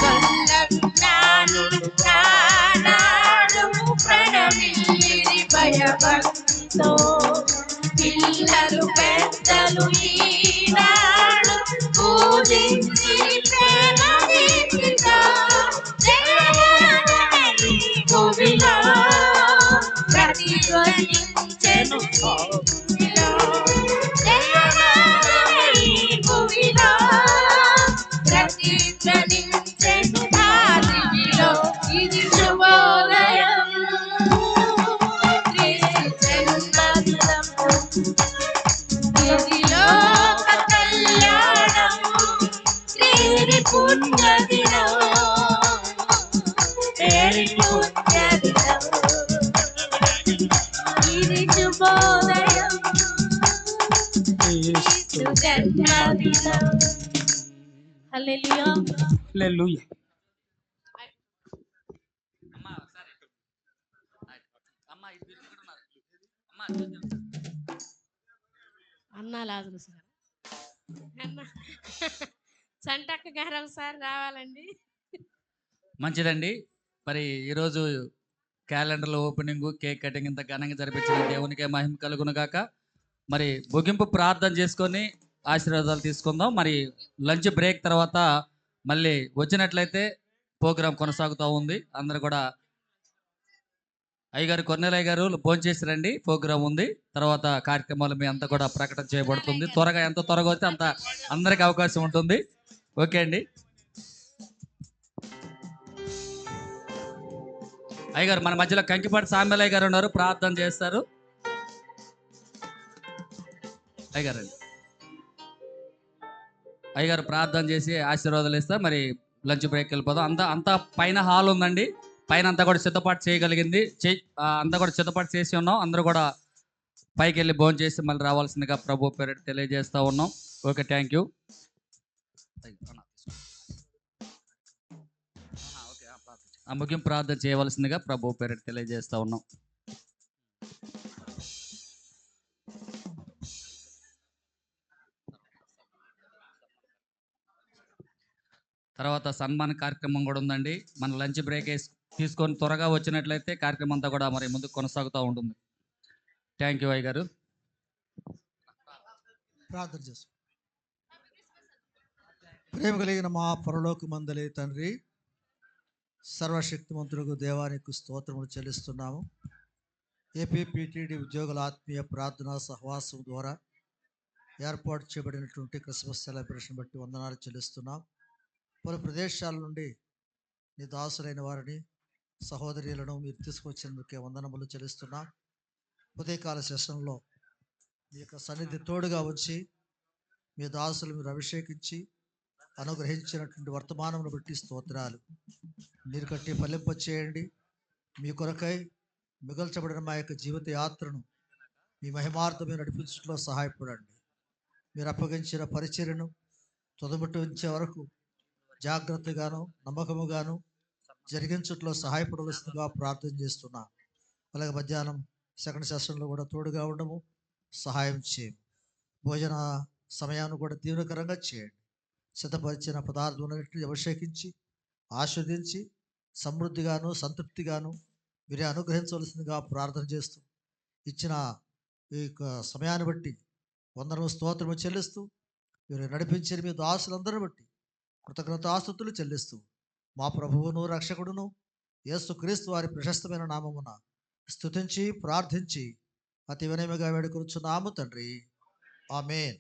గొల్లలు జ్ఞానులు ఆనాడు ప్రణమిల్లిరి భయభక్తితో పిల్లలు పెద్దలు ఈనాడు పూజించిరి ప్రేమ గీతితో జయగానమని భూమిలో ప్రతిధ్వనించెను భూమిలో జయగానమని భూమిలో ప్రతిధ్వనించెను ధారిలో ఇది శుభోదయం క్రీస్తు జన్మదినం ఇది లోక కళ్యాణం క్రీస్తు పుణ్యదినం మేరీ పుణ్యదినం ఇది శుభోదయం క్రీస్తు జన్మదినం హల్లెలూయా హల్లెలూయా. అన్న లాజరు సార్ అన్న సంటక్క గారు ఒకసారి రావాలండి. మంచిదండి. మరి ఈరోజు క్యాలెండర్లో ఓపెనింగ్, కేక్ కటింగ్ ఇంత ఘనంగా జరిపించిన దేవునికే మహిమ కలుగును గాక. మరి ముగింపు ప్రార్థన చేసుకొని ఆశీర్వాదాలు తీసుకుందాం. మరి లంచ్ బ్రేక్ తర్వాత మళ్ళీ వచ్చినట్లయితే ప్రోగ్రాం కొనసాగుతూ ఉంది. అందరు కూడా అయ్యగారు కొన్నేలయ్య గారు భోంచేసి రండి. ప్రోగ్రాం ఉంది, తర్వాత కార్యక్రమాలు మీ అంతా కూడా ప్రకటన చేయబడుతుంది. త్వరగా ఎంత త్వరగా వస్తే అంత అందరికి అవకాశం ఉంటుంది. ఓకే అండి. అయ్యగారు మన మధ్యలో కంకిపాటి సామ్యాలయ్య గారు ఉన్నారు, ప్రార్థన చేస్తారు. అయ్యగారు అండి, అయ్యగారు ప్రార్థన చేసి ఆశీర్వాదాలు ఇస్తారు. మరి లంచ్ బ్రేక్ వెళ్ళిపోదాం. అంతా పైన హాల్ ఉందండి, పైన అంతా కూడా సిద్ధపాటు చేయగలిగింది, అంతా కూడా సిద్ధపాటు చేసి ఉన్నాం. అందరూ కూడా పైకి వెళ్ళి భోజనం చేసి మళ్ళీ రావాల్సిందిగా ప్రభు పేరు తెలియజేస్తూ ఉన్నాం. Okay, thank you. ముగింపు ప్రార్థన చేయవలసిందిగా ప్రభు పేరు తెలియజేస్తూ ఉన్నాం. తర్వాత సన్మాన కార్యక్రమం కూడా ఉందండి. మన లంచ్ బ్రేక్ తీసుకొని త్వరగా వచ్చినట్లయితే కార్యక్రమం అంతా కూడా మరి ముందుకు కొనసాగుతూ ఉంటుంది. థ్యాంక్ యూ అయ్య గారు. ప్రార్థన చేస్తాం. ప్రేమ కలిగిన మా పరలోక మందలే తండ్రి, సర్వశక్తిమంతులకు దేవానికి స్తోత్రములు చెల్లిస్తున్నాము. ఏపీపీటీడీ ఉద్యోగుల ఆత్మీయ ప్రార్థనా సహవాసం ద్వారా ఏర్పాటు చేయబడినటువంటి క్రిస్మస్ సెలబ్రేషన్ బట్టి వందనాలు చెల్లిస్తున్నాం. పలు ప్రదేశాల నుండి నీ దాసులైన వారిని, సహోదరులను మీరు తీసుకొచ్చినందుకే వందనములు చెల్లిస్తున్నాం. ఉదయకాల సెషన్లో మీ యొక్క సన్నిధి తోడుగా వచ్చి మీ దాసులు మీరు అభిషేకించి అనుగ్రహించినటువంటి వర్తమానమును బట్టి స్తోత్రాలు. మీరు కట్టి ఫలింప చేయండి. మీ కొరకై మిగల్చబడిన మా యొక్క జీవిత యాత్రను మీ మహిమార్థమే నడిపించడంలో సహాయపడండి. మీరు అప్పగించిన పరిచర్యను తుదముట్టు ఉంచే వరకు జాగ్రత్తగాను నమ్మకముగాను జరిగించట్లో సహాయపడవలసిందిగా ప్రార్థన చేస్తున్నా. అలాగే మధ్యాహ్నం సెకండ్ సెషన్లో కూడా తోడుగా ఉండము, సహాయం చేయము. భోజన సమయాన్ని కూడా దీవెనకరంగా చేయండి. సిద్ధపరిచిన పదార్థాలన్నింటినీ అభిషేకించి ఆస్వాదించి సమృద్ధిగాను సంతృప్తిగాను మీరే అనుగ్రహించవలసిందిగా ప్రార్థన చేస్తూ ఇచ్చిన ఈ యొక్క సమయాన్ని బట్టి వందనము స్తోత్రము చెల్లిస్తూ మీరు నడిపించిన మీ దాసులందరిని బట్టి కృతజ్ఞతాస్తుతులు చెల్లిస్తూ మా ప్రభువును రక్షకుడును యేసుక్రీస్తు వారి ప్రశస్తమైన నామమున స్తుతించి ప్రార్థించి అతి వినయముగా వేడుకొనుచున్నాము తండ్రి. ఆమేన్.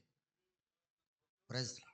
ప్రైజ్